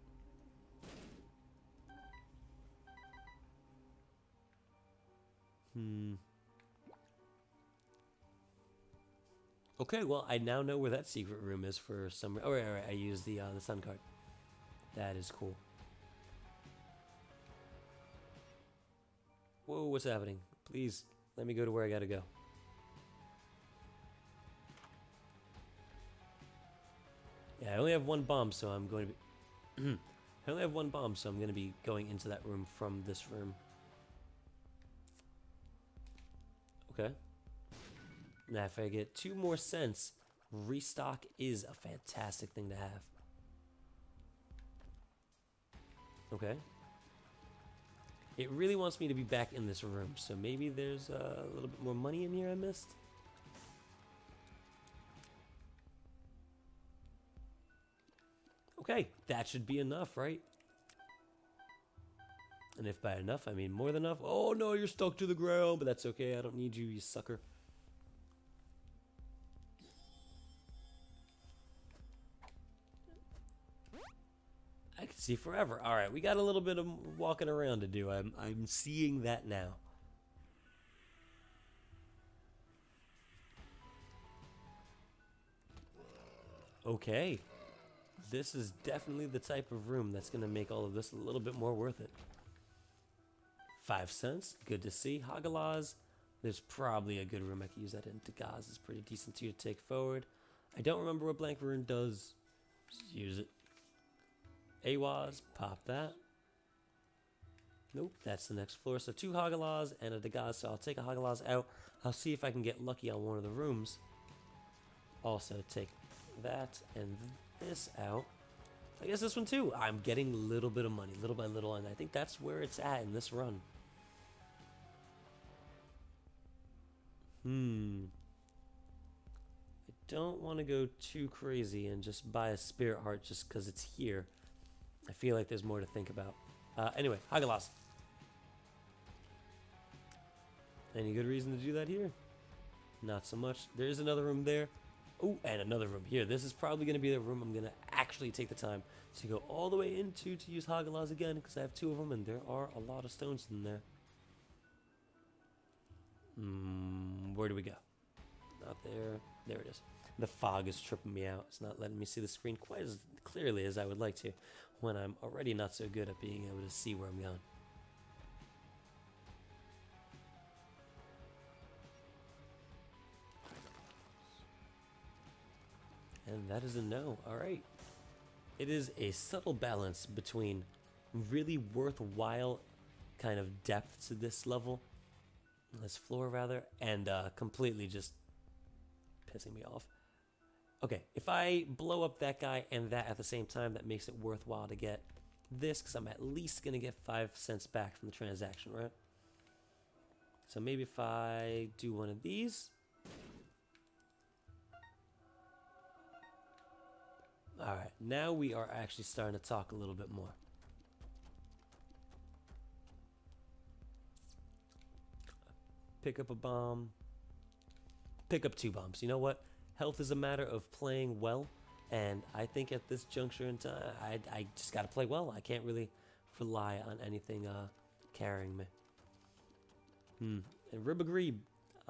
Okay, well, I now know where that secret room is for some... Oh, right, I used the sun card. That is cool. Whoa, what's happening? Please, let me go to where I gotta go. Yeah, I only have one bomb, so I'm going to be... I only have one bomb, so I'm going to be going into that room from this room. Okay. Now, if I get 2 more cents, restock is a fantastic thing to have. Okay. It really wants me to be back in this room, so maybe there's a little bit more money in here I missed. Okay, that should be enough, right? And if by enough, I mean more than enough. Oh no, you're stuck to the ground, but that's okay. I don't need you, you sucker. I can see forever. All right, we got a little bit of walking around to do. I'm seeing that now. Okay. This is definitely the type of room that's going to make all of this a little bit more worth it. 5 cents. Good to see. Hagalaz. There's probably a good room I could use that in. Dagaz is pretty decent too to take forward. I don't remember what Blank Rune does. Just use it. Awaz. Pop that. Nope. That's the next floor. So 2 Hagalaz and a Dagaz. So I'll take a Hagalaz out. I'll see if I can get lucky on one of the rooms. Also take that and this out. I guess this one too. I'm getting a little bit of money, little by little, and I think that's where it's at in this run. I don't want to go too crazy and just buy a Spirit Heart just because it's here. I feel like there's more to think about. Anyway, Hagalaz. Any good reason to do that here? Not so much. There's another room there. Oh, and another room here. This is probably going to be the room I'm going to actually take the time to go all the way into to use Hagalaz again, because I have 2 of them, and there are a lot of stones in there. Where do we go? Not there. There it is. The fog is tripping me out. It's not letting me see the screen quite as clearly as I would like to, when I'm already not so good at being able to see where I'm going. And that is a no. Alright. It is a subtle balance between really worthwhile kind of depth to this level, this floor rather, and completely just pissing me off. Okay, if I blow up that guy and that at the same time, that makes it worthwhile to get this, because I'm at least going to get 5 cents back from the transaction, right? So maybe if I do one of these... Alright, now we are actually starting to talk a little bit more. Pick up a bomb. Pick up 2 bombs. You know what? Health is a matter of playing well. And I think at this juncture in time, I just got to play well. I can't really rely on anything carrying me. And Rib of Greed.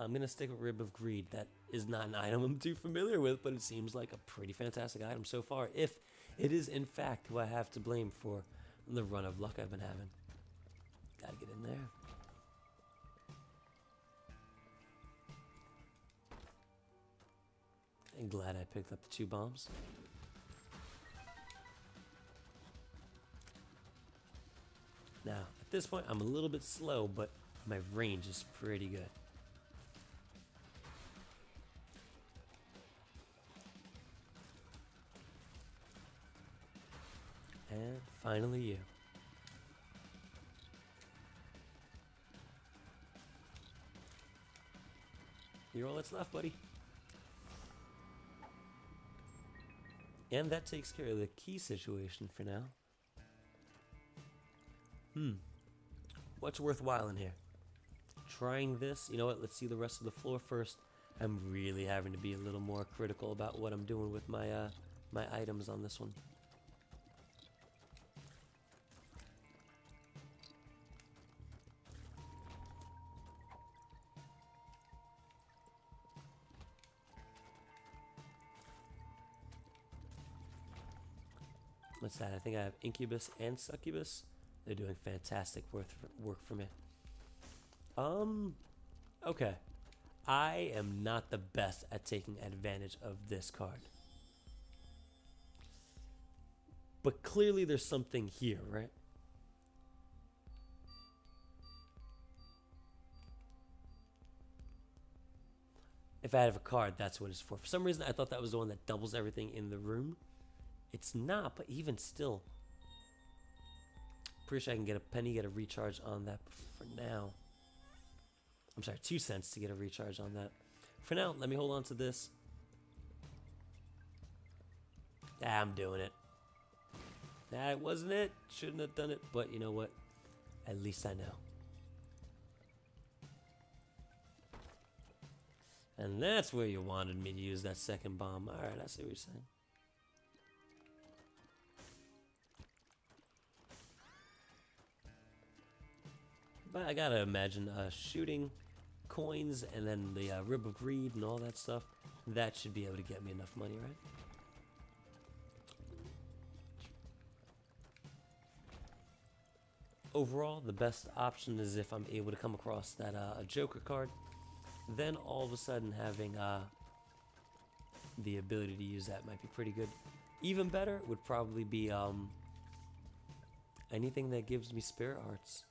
I'm going to stick with Rib of Greed. That is not an item I'm too familiar with, but it seems like a pretty fantastic item so far, if it is in fact who I have to blame for the run of luck I've been having. Gotta get in there. I'm glad I picked up the 2 bombs. Now, at this point, I'm a little bit slow, but my range is pretty good. And finally you. You're all that's left, buddy. And that takes care of the key situation for now. What's worthwhile in here? Trying this. You know what? Let's see the rest of the floor first. I'm really having to be a little more critical about what I'm doing with my my items on this one. What's that? I think I have Incubus and Succubus. They're doing fantastic work for me. Okay. I am not the best at taking advantage of this card. But clearly there's something here, right? If I have a card, that's what it's for. For some reason, I thought that was the one that doubles everything in the room. It's not, but even still. Pretty sure I can get a penny, get a recharge on that for now. I'm sorry, 2 cents to get a recharge on that. For now, let me hold on to this. I'm doing it. That wasn't it. Shouldn't have done it, but you know what? At least I know. And that's where you wanted me to use that second bomb. Alright, I see what you're saying. But I gotta imagine shooting coins and then the Rib of Greed and all that stuff. That should be able to get me enough money, right? Overall, the best option is if I'm able to come across that a Joker card. Then all of a sudden having the ability to use that might be pretty good. Even better would probably be anything that gives me Spirit Hearts.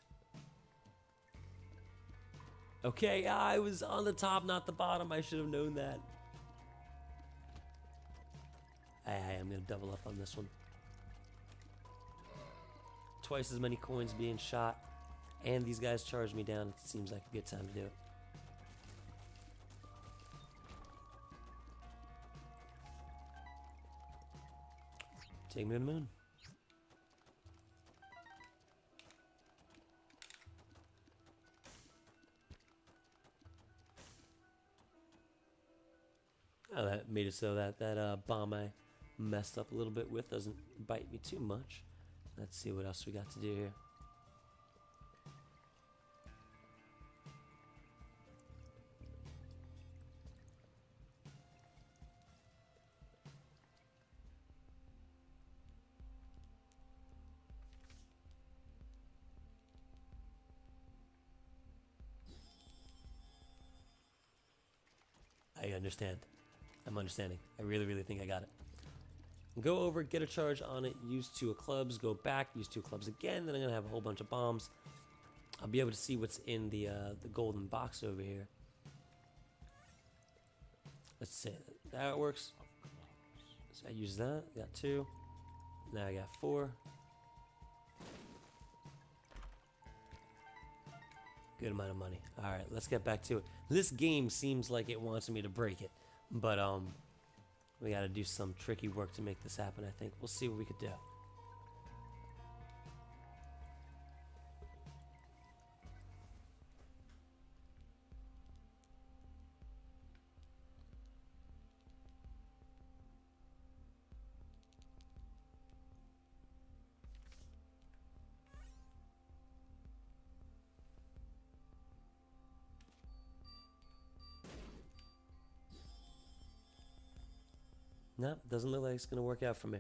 Okay, I was on the top, not the bottom. I should have known that. I'm going to double up on this one. Twice as many coins being shot, and these guys charge me down. It seems like a good time to do it. Take me to the moon. Oh, that made it so that bomb I messed up a little bit with doesn't bite me too much. Let's see what else we got to do here. I understand. I'm understanding. I really, really think I got it. Go over, get a charge on it, use 2 of clubs, go back, use 2 of clubs again, then I'm going to have a whole bunch of bombs. I'll be able to see what's in the golden box over here. Let's see. That works. So I use that. Got 2. Now I got 4. Good amount of money. Alright, let's get back to it. This game seems like it wants me to break it. But, we gotta do some tricky work to make this happen, I think. We'll see what we could do. No, doesn't look like it's going to work out for me.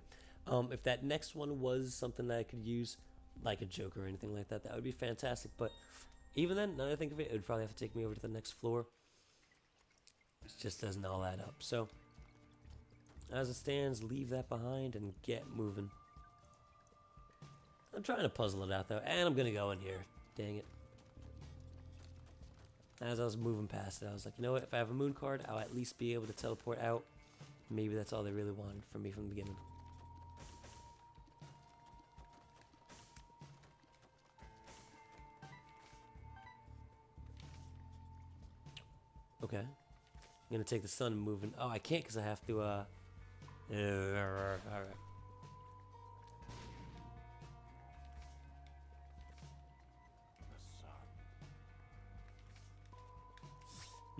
If that next one was something that I could use, like a Joker or anything like that, that would be fantastic. But even then, now that I think of it, it would probably have to take me over to the next floor. It just doesn't all add up. So, as it stands, leave that behind and get moving. I'm trying to puzzle it out, though, and I'm going to go in here. Dang it. As I was moving past it, I was like, you know what? If I have a moon card, I'll at least be able to teleport out. Maybe that's all they really wanted from me from the beginning. I'm gonna take the sun and move in. Oh, I can't because I have to, alright.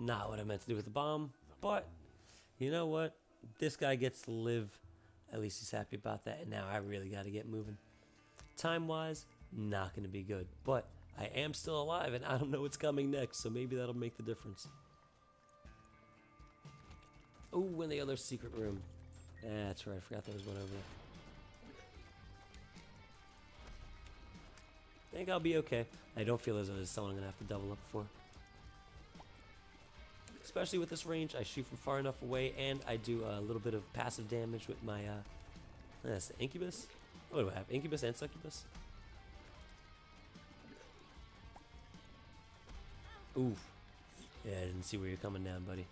Not what I meant to do with the bomb, but you know what? This guy gets to live. At least he's happy about that. And now I really got to get moving. Time-wise, not going to be good. But I am still alive, and I don't know what's coming next, so maybe that'll make the difference. Oh, and the other secret room. That's right. I forgot there was one over there. I think I'll be okay. I don't feel as though there's someone I'm going to have to double up for. Especially with this range, I shoot from far enough away, and I do a little bit of passive damage with my, that's the Incubus? What do I have? Incubus and Succubus? Oof. Yeah, I didn't see where you're coming down, buddy.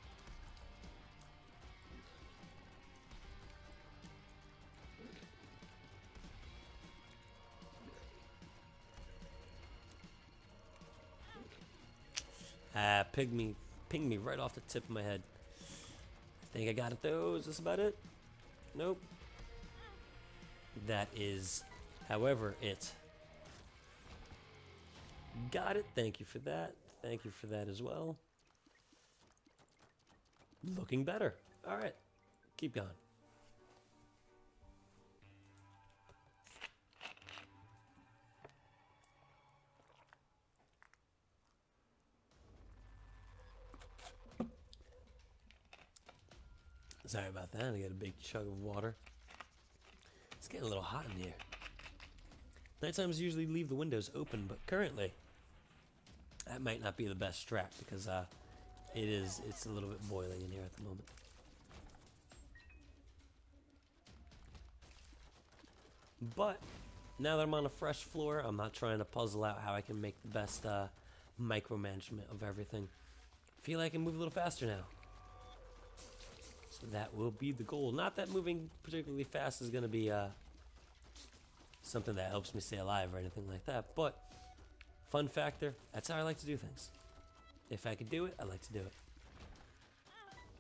Pinged me right off the tip of my head. I think I got it though. Is this about it? Nope. That is, however, it. Got it. Thank you for that. Thank you for that as well. Looking better. All right. Keep going. Sorry about that. I got a big chug of water. It's getting a little hot in here. Night times usually leave the windows open, but currently that might not be the best strat because it's a little bit boiling in here at the moment. But now that I'm on a fresh floor, I'm not trying to puzzle out how I can make the best micromanagement of everything. I feel like I can move a little faster now. So that will be the goal. Not that moving particularly fast is going to be something that helps me stay alive or anything like that, but fun factor, that's how I like to do things. If I could do it, I like to do it.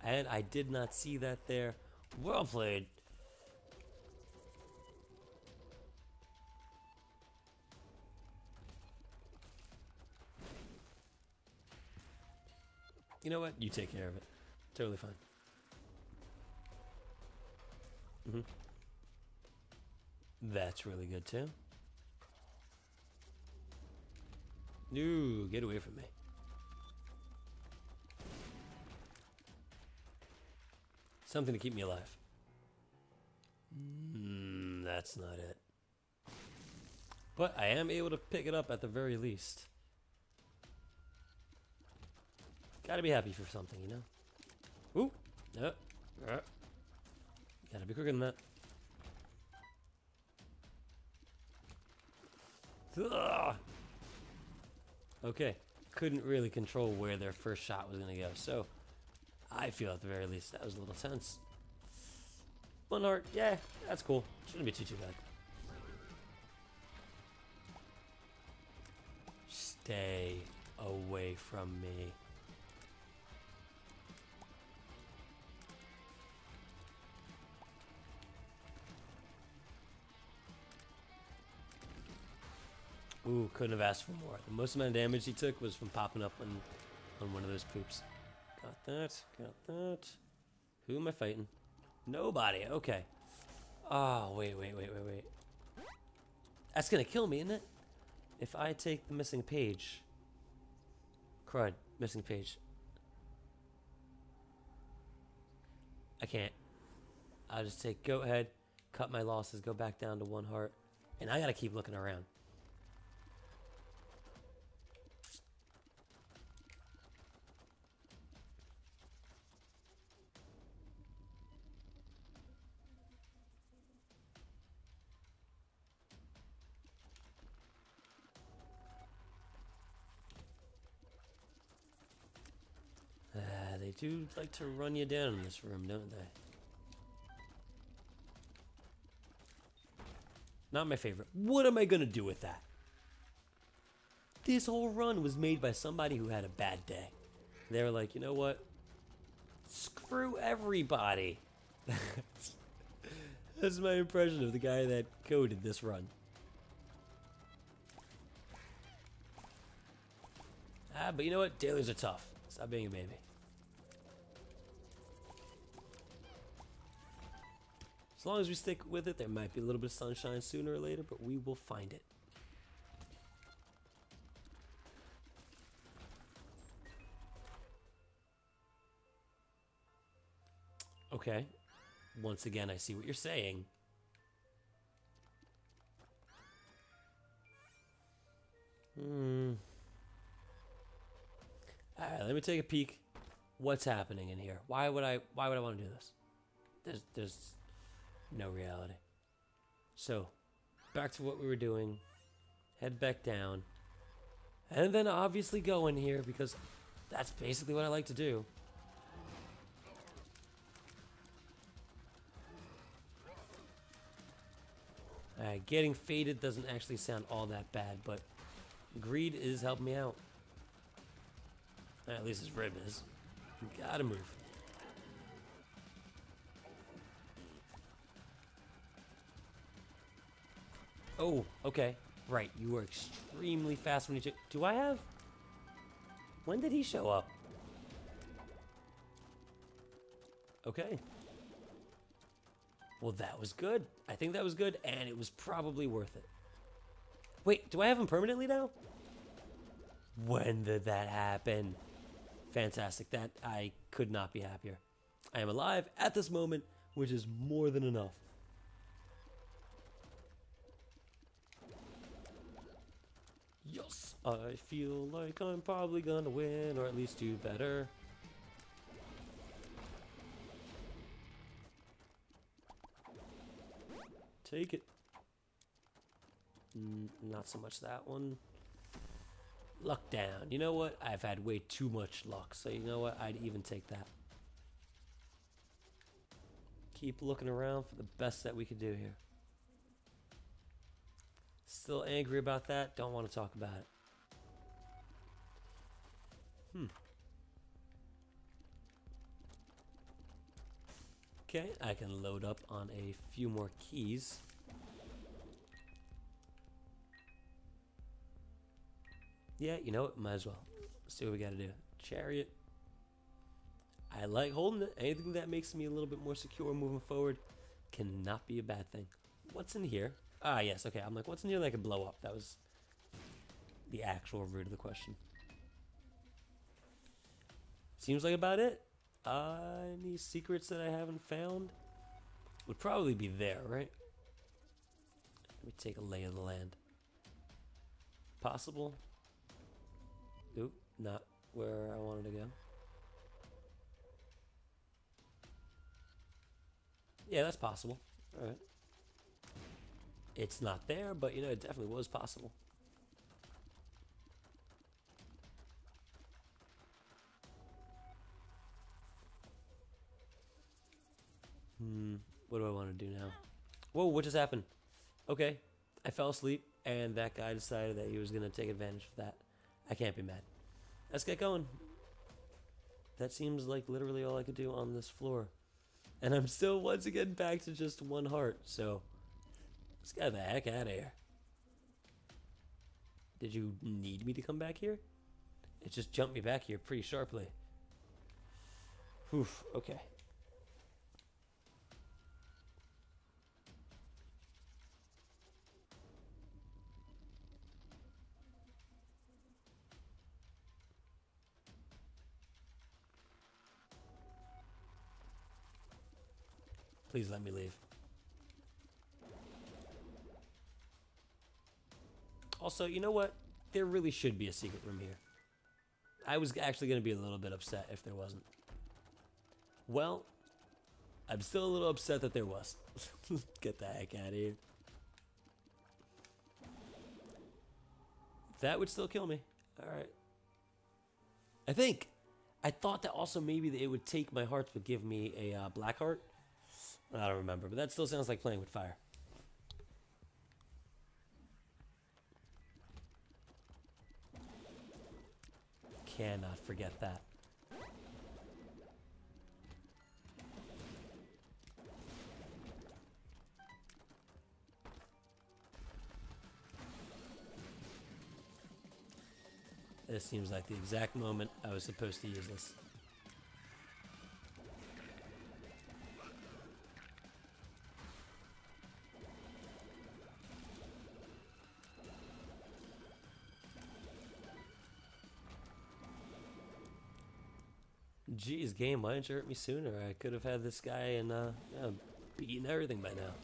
And I did not see that there. Well played. You know what? You take care of it. Totally fine. That's really good too. No, get away from me. Something to keep me alive. That's not it. But I am able to pick it up at the very least. Gotta be happy for something, you know? Ooh! Yep. Gotta be quicker than that. Ugh. Okay. Couldn't really control where their first shot was gonna go, so I feel at the very least that was a little tense. One heart, yeah, that's cool. Shouldn't be too bad. Stay away from me. Ooh, couldn't have asked for more. The most amount of damage he took was from popping up on one of those poops. Got that, got that. Who am I fighting? Nobody, okay. Oh, wait. That's gonna kill me, isn't it? If I take the missing page. Crud, missing page. I can't. I'll just take go ahead, cut my losses, go back down to 1 heart. And I gotta keep looking around. They do like to run you down in this room, don't they? Not my favorite. What am I gonna do with that? This whole run was made by somebody who had a bad day. They were like, you know what? Screw everybody. That's my impression of the guy that coded this run. Ah, but you know what? Dailies are tough. Stop being a baby. As long as we stick with it, there might be a little bit of sunshine sooner or later, but we will find it. Okay. Once again, I see what you're saying. Alright, let me take a peek. What's happening in here? Why would I want to do this? There's no reality. So, back to what we were doing. Head back down. And then obviously go in here because that's basically what I like to do. Getting faded doesn't actually sound all that bad, but greed is helping me out. At least his rib is. Gotta move. Oh, okay. Right, you were extremely fast when you do I have? When did he show up? Okay. Well, that was good. I think that was good, and it was probably worth it. Wait, do I have him permanently now? When did that happen? Fantastic. That I could not be happier. I am alive at this moment, which is more than enough. Yes, I feel like I'm probably gonna win, or at least do better. Take it. Not so much that one. Luck down. You know what? I've had way too much luck, so you know what? I'd even take that. Keep looking around for the best that we could do here. Still angry about that? Don't want to talk about it. Okay, I can load up on a few more keys. Yeah, you know what? Might as well. Let's see what we gotta do. Chariot. I like holding it. Anything that makes me a little bit more secure moving forward cannot be a bad thing. What's in here? Ah, yes, okay. I'm like, what's in here that I could blow up? That was the actual root of the question. Seems like about it. Any secrets that I haven't found? Would probably be there, right? Let me take a lay of the land. Possible? Oop, not where I wanted to go. Yeah, that's possible. Alright. It's not there, but you know, it definitely was possible. What do I want to do now? Whoa, what just happened? Okay, I fell asleep, and that guy decided that he was going to take advantage of that. I can't be mad. Let's get going. That seems like literally all I could do on this floor. And I'm still once again back to just one heart, so let's get the heck out of here. Did you need me to come back here? It just jumped me back here pretty sharply. Whew, okay. Please let me leave. Also, you know what? There really should be a secret room here. I was actually going to be a little bit upset if there wasn't. Well, I'm still a little upset that there was. Get the heck out of here. That would still kill me. Alright. I thought that also maybe that it would take my hearts but give me a black heart. I don't remember, but that still sounds like playing with fire. Cannot forget that. This seems like the exact moment I was supposed to use this. Jeez, game, why didn't you hurt me sooner? I could have had this guy and yeah, beaten everything by now.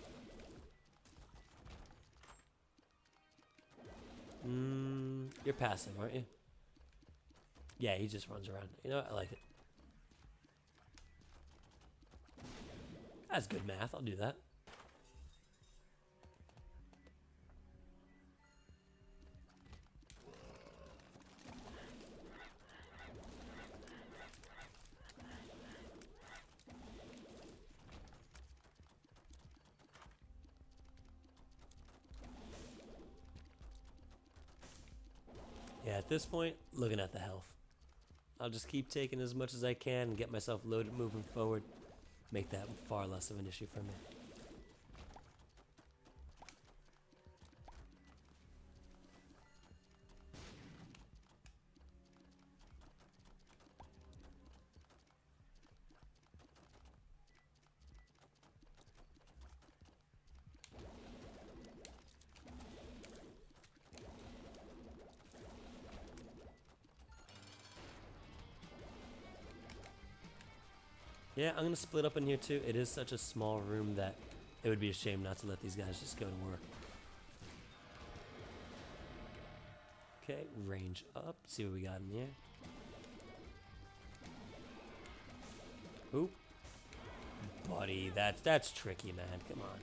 You're passive, aren't you? Yeah, he just runs around. You know what? I like it. That's good math. I'll do that. Yeah, at this point, looking at the health. I'll just keep taking as much as I can and get myself loaded moving forward. Make that far less of an issue for me. Yeah, I'm gonna split up in here too. It is such a small room that it would be a shame not to let these guys just go to work. Okay, range up. See what we got in here. Oop. Buddy, that's tricky, man. Come on.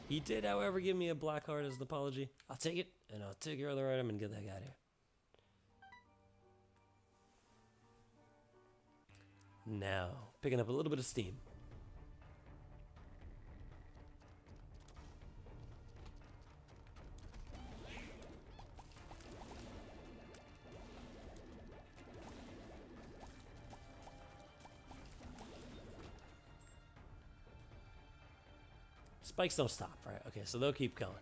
He did, however, give me a black heart as an apology. I'll take it, and I'll take your other item and get that guy out of here. Now, picking up a little bit of steam. Spikes don't stop, right? Okay, so they'll keep going.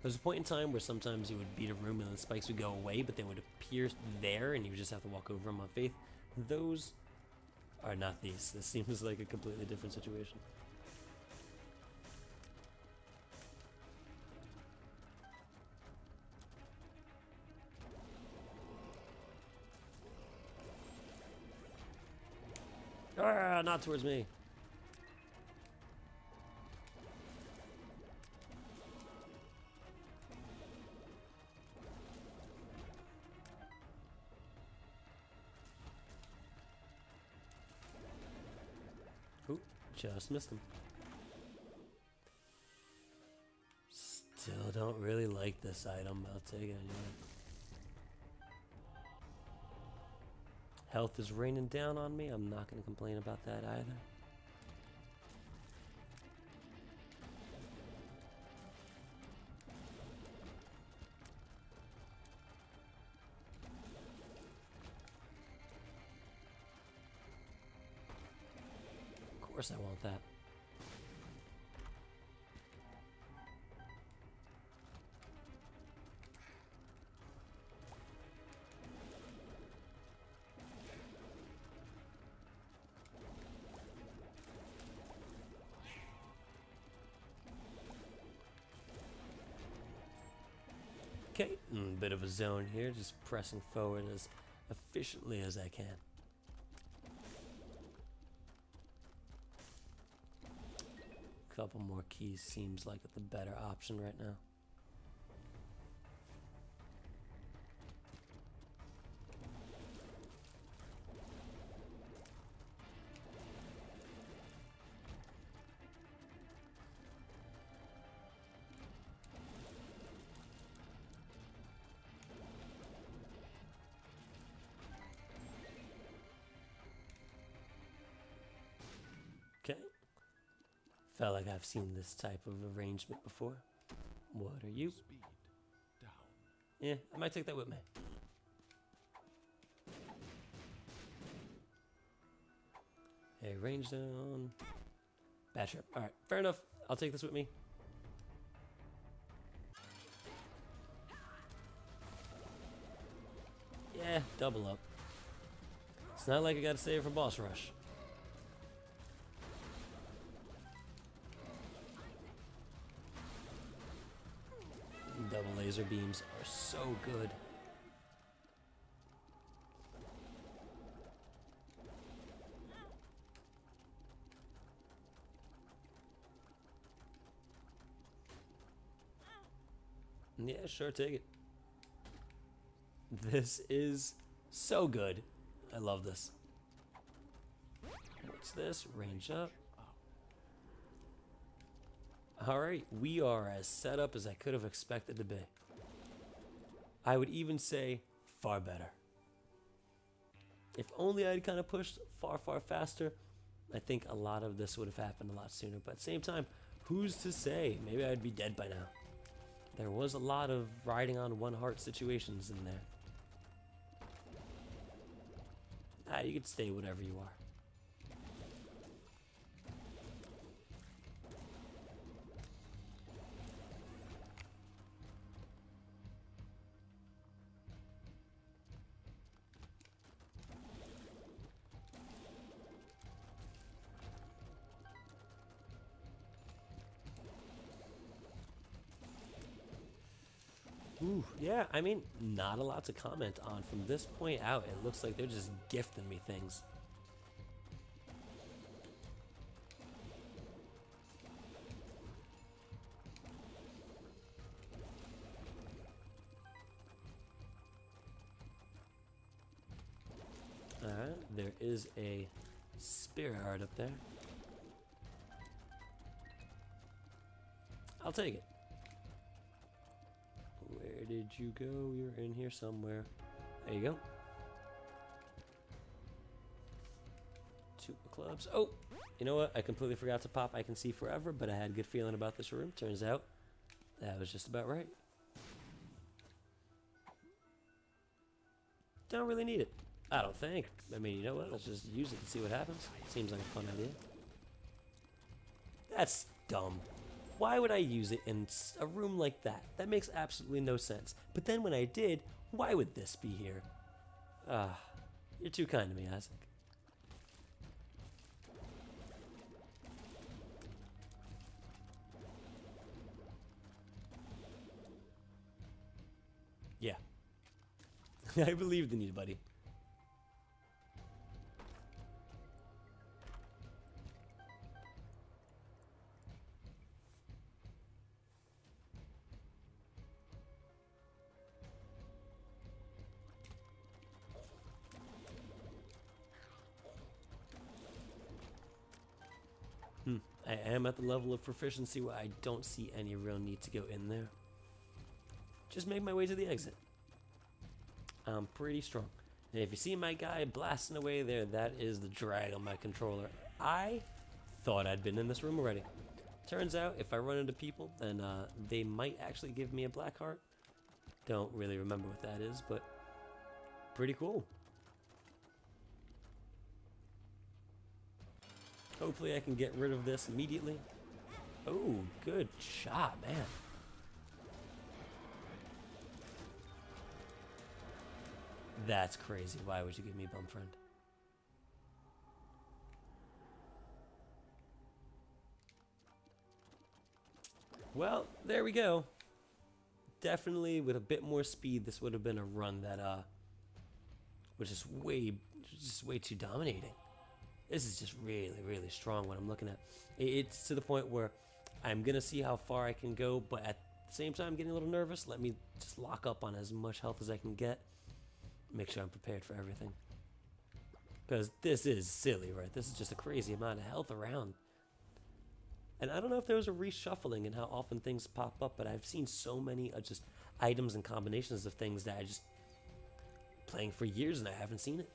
There's a point in time where sometimes you would beat a room and the spikes would go away, but they would appear there and you would just have to walk over them on faith. Those are not these. This seems like a completely different situation. Ah, not towards me. Ooh, just missed him. Still don't really like this item. I'll take it anyway. Health is raining down on me. I'm not going to complain about that either. Of course I want that. Okay, bit of a zone here, just pressing forward as efficiently as I can. Couple more keys seems like the better option right now. Okay. Felt like I've seen this type of arrangement before. What are you? Speed down. Yeah, I might take that with me. Hey, range down. Bad trip. Alright, fair enough. I'll take this with me. double up. It's not like I gotta save for boss rush. Double laser beams are so good. Yeah, sure, take it. This is so good. I love this. What's this? Range up. Alright, we are as set up as I could have expected to be. I would even say far better. If only I'd kind of pushed far faster, I think a lot of this would have happened a lot sooner. But at the same time, who's to say? Maybe I'd be dead by now. There was a lot of riding on one heart situations in there. You could stay whatever you are. Ooh, yeah, I mean, not a lot to comment on. From this point out, it looks like they're just gifting me things. Alright, there is a spirit heart up there. I'll take it. Where did you go? You're in here somewhere. There you go. 2 clubs. Oh! You know what? I completely forgot to pop I Can See Forever, but I had a good feeling about this room. Turns out, that was just about right. Don't really need it. I don't think. I mean, you know what? Let's just use it and see what happens. Seems like a fun idea. That's dumb. Why would I use it in a room like that? That makes absolutely no sense. But then when I did, why would this be here? You're too kind to me, Isaac. Yeah. I believed in you, buddy. I am at the level of proficiency where I don't see any real need to go in there. Just make my way to the exit. I'm pretty strong. And if you see my guy blasting away there, that is the drag on my controller. I thought I'd been in this room already. Turns out, if I run into people, then they might actually give me a black heart. Don't really remember what that is, but pretty cool. Hopefully I can get rid of this immediately. Oh, good shot, man. That's crazy. Why would you give me Bum Friend? Well, there we go. Definitely with a bit more speed, this would have been a run that was just way too dominating. This is just really strong when I'm looking at it. It's to the point where I'm gonna see how far I can go, but at the same time getting a little nervous. Let me just lock up on as much health as I can get. Make sure I'm prepared for everything. Because this is silly, right? This is just a crazy amount of health around. And I don't know if there was a reshuffling in how often things pop up, but I've seen so many just items and combinations of things that I just playing for years and I haven't seen it.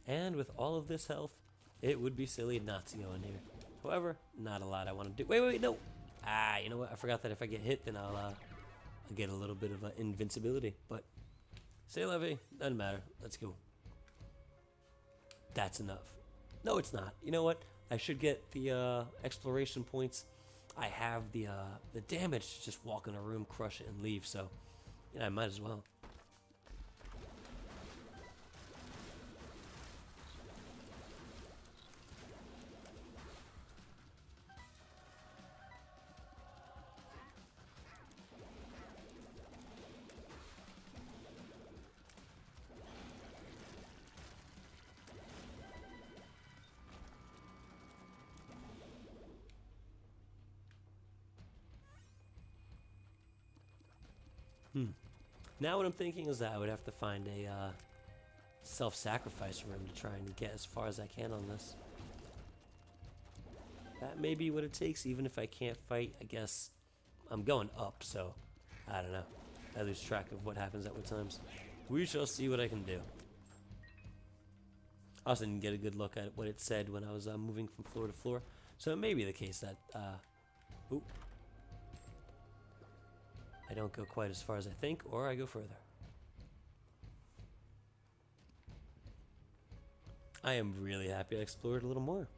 And with all of this health, it would be silly not to go in here. However, not a lot I want to do. Wait, no. You know what? I forgot that if I get hit, then I'll get a little bit of invincibility. But Say Levy. Doesn't matter. Let's go. That's enough. No, it's not. You know what? I should get the exploration points. I have the damage to just walk in a room, crush it, and leave. So, yeah, I might as well. Now what I'm thinking is that I would have to find a self-sacrifice room to try and get as far as I can on this. That may be what it takes, even if I can't fight. I guess I'm going up, so I don't know. I lose track of what happens at what times. We shall see what I can do. I also didn't get a good look at what it said when I was moving from floor to floor, so it may be the case that ooh, I don't go quite as far as I think, or I go further. I am really happy I explored a little more.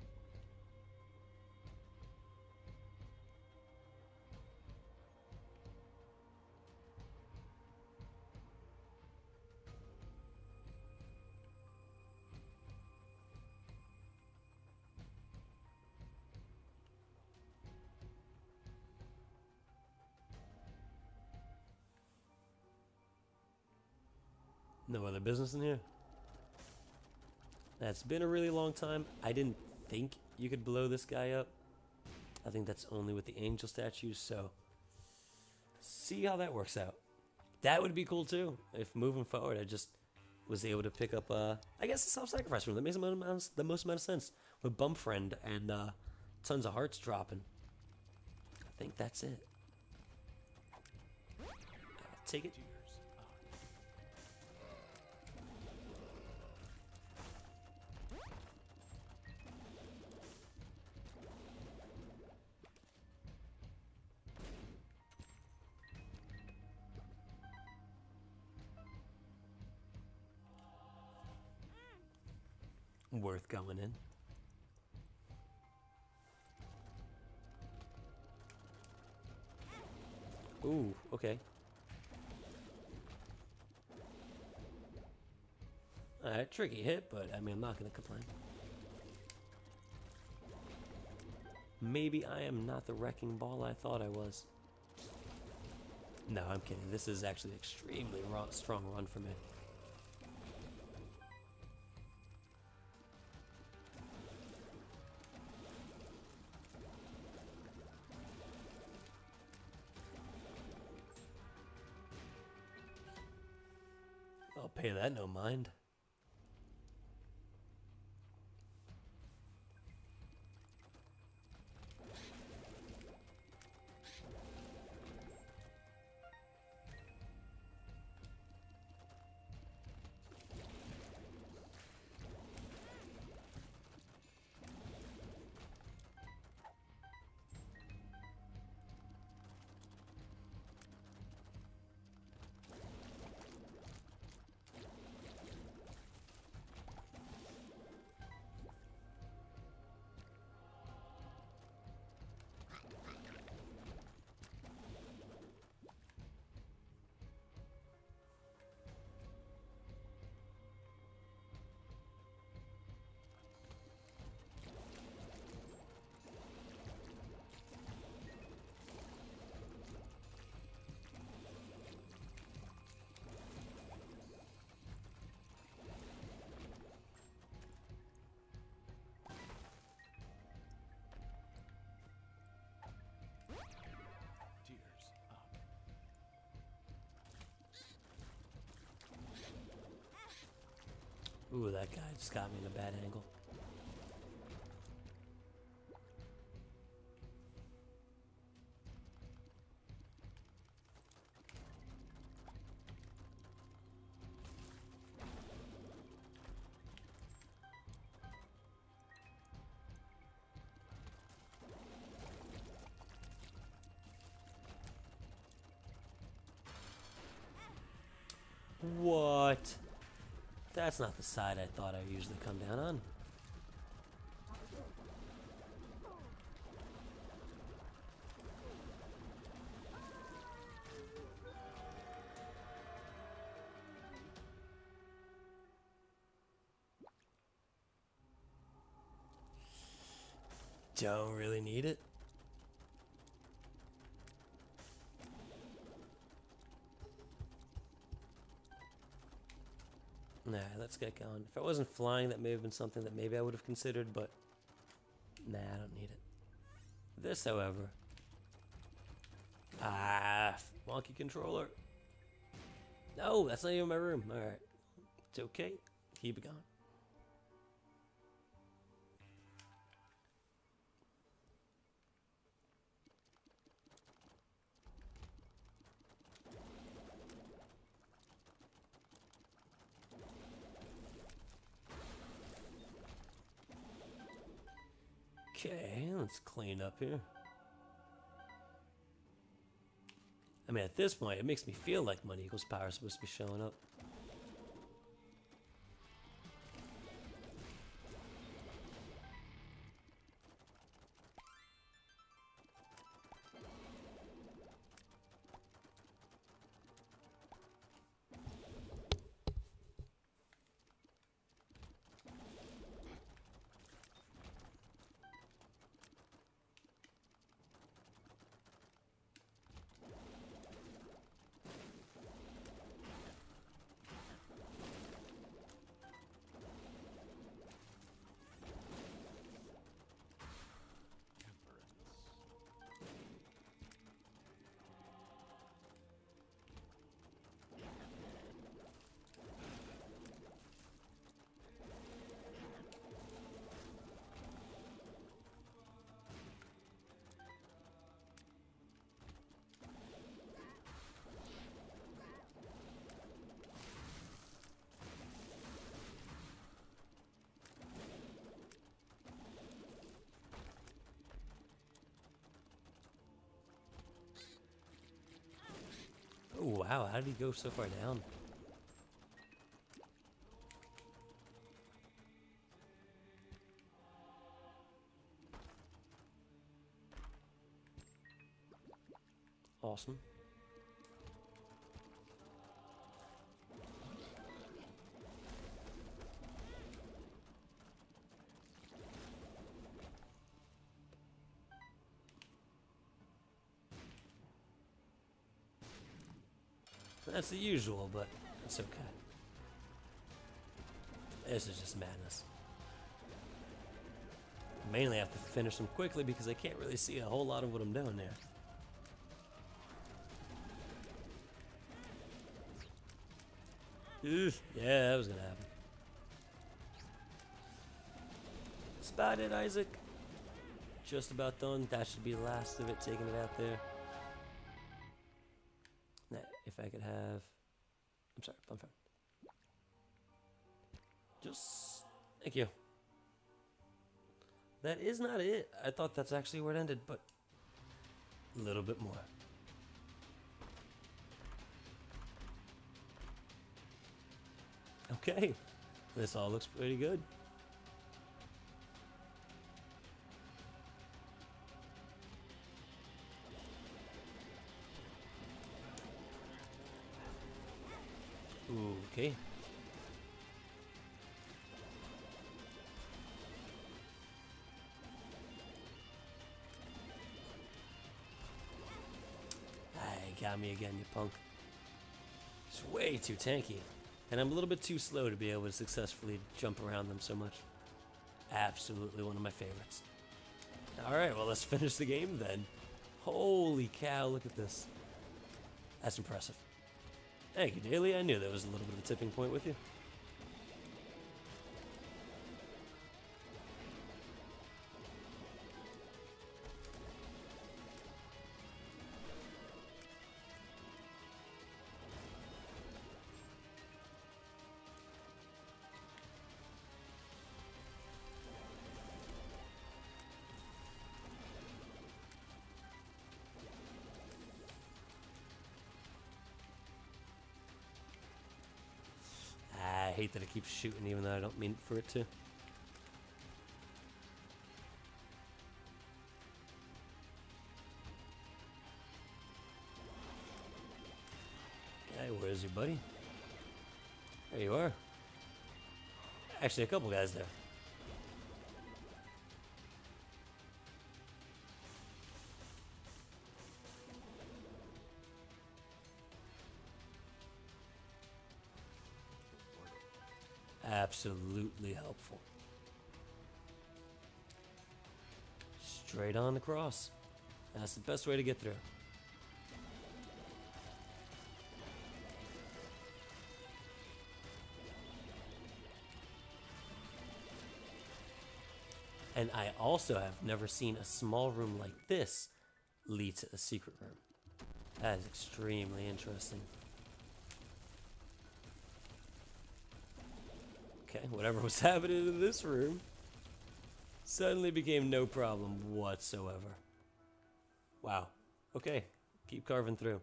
No other business in here. That's been a really long time. I didn't think you could blow this guy up. I think that's only with the angel statues, so see how that works out. That would be cool too, if moving forward I just was able to pick up, I guess, a self-sacrifice room. That makes the most amount of sense. With Bump Friend and tons of hearts dropping. I think that's it. I'll take it. Worth going in. Ooh, okay. Alright, tricky hit, but I mean, I'm not gonna complain. Maybe I am not the wrecking ball I thought I was. No, I'm kidding. This is actually an extremely strong run for me. I'll pay that no mind. Ooh, that guy just got me in a bad angle. What? That's not the side I thought I would usually come down on. Don't really need it. Nah, let's get going. If I wasn't flying, that may have been something that maybe I would have considered, but nah, I don't need it. This, however. Wonky controller. No, that's not even my room. Alright. It's okay. Keep it going. Okay, let's clean up here. I mean, at this point, it makes me feel like Money Equals Power is supposed to be showing up. Oh, wow, how did he go so far down? Awesome. That's the usual, but it's okay. This is just madness. Mainly I have to finish them quickly because I can't really see a whole lot of what I'm doing there. Oof, yeah, that was gonna happen. Spotted, Isaac. Just about done. That should be the last of it, taking it out there. Now, if I could have... I'm sorry, I'm fine. Just... Thank you. That is not it. I thought that's actually where it ended, but... a little bit more. Okay. This all looks pretty good. Okay. Got me again, you punk. It's way too tanky. And I'm a little bit too slow to be able to successfully jump around them so much. Absolutely one of my favorites. Alright, well, let's finish the game then. Holy cow, look at this. That's impressive. Thank you, Daily. I knew there was a little bit of a tipping point with you. hate that it keeps shooting even though I don't mean for it to. Hey, where's your buddy? There you are. Actually, a couple guys there. Absolutely helpful. Straight on across. That's the best way to get through. And I also have never seen a small room like this lead to a secret room. That is extremely interesting. Okay, whatever was happening in this room suddenly became no problem whatsoever. Wow. Okay, keep carving through.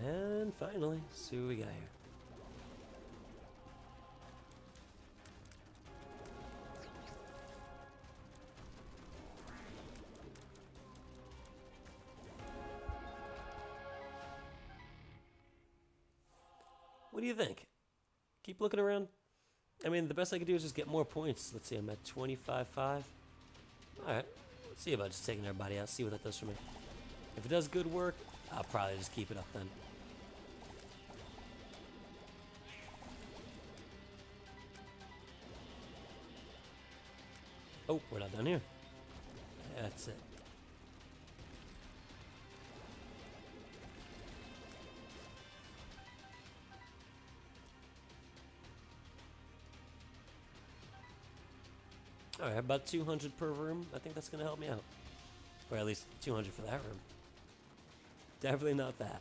And finally, see what we got here. What do you think? Keep looking around. I mean, the best I could do is just get more points. Let's see, I'm at 25.5. Alright, let's see about just taking everybody out, see what that does for me. If it does good work, I'll probably just keep it up then. Oh, we're not done here. That's it. Alright, about 200 per room. I think that's going to help me out. Or at least 200 for that room. Definitely not that.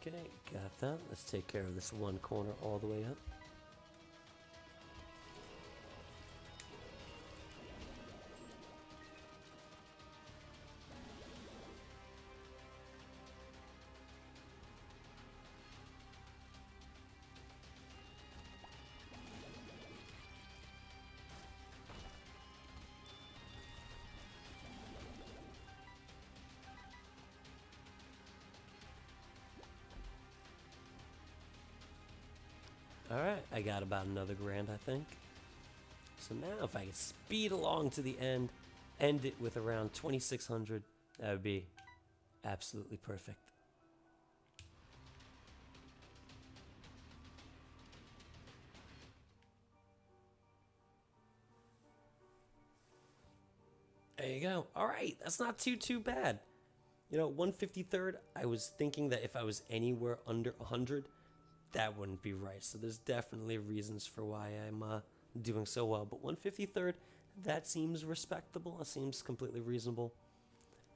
Okay, got that. Let's take care of this one corner all the way up. Alright, I got about another grand, I think. So now if I could speed along to the end it with around 2,600, that would be absolutely perfect. There you go. Alright, that's not too bad. You know, 153rd, I was thinking that if I was anywhere under 100, that wouldn't be right. So there's definitely reasons for why I'm doing so well. But 153rd, that seems respectable. It seems completely reasonable.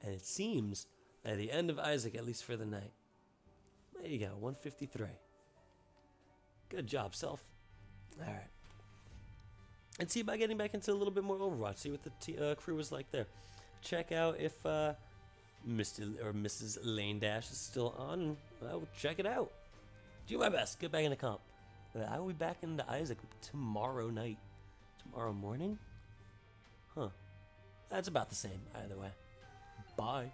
And it seems at the end of Isaac, at least for the night. There you go, 153. Good job, self. All right. And see about getting back into a little bit more Overwatch. See what the crew was like there. Check out if Mr. or Mrs. Lane Dash is still on. Well, check it out. Do my best. Get back in the comp. I will be back into Isaac tomorrow night. Tomorrow morning? Huh. That's about the same either way. Bye.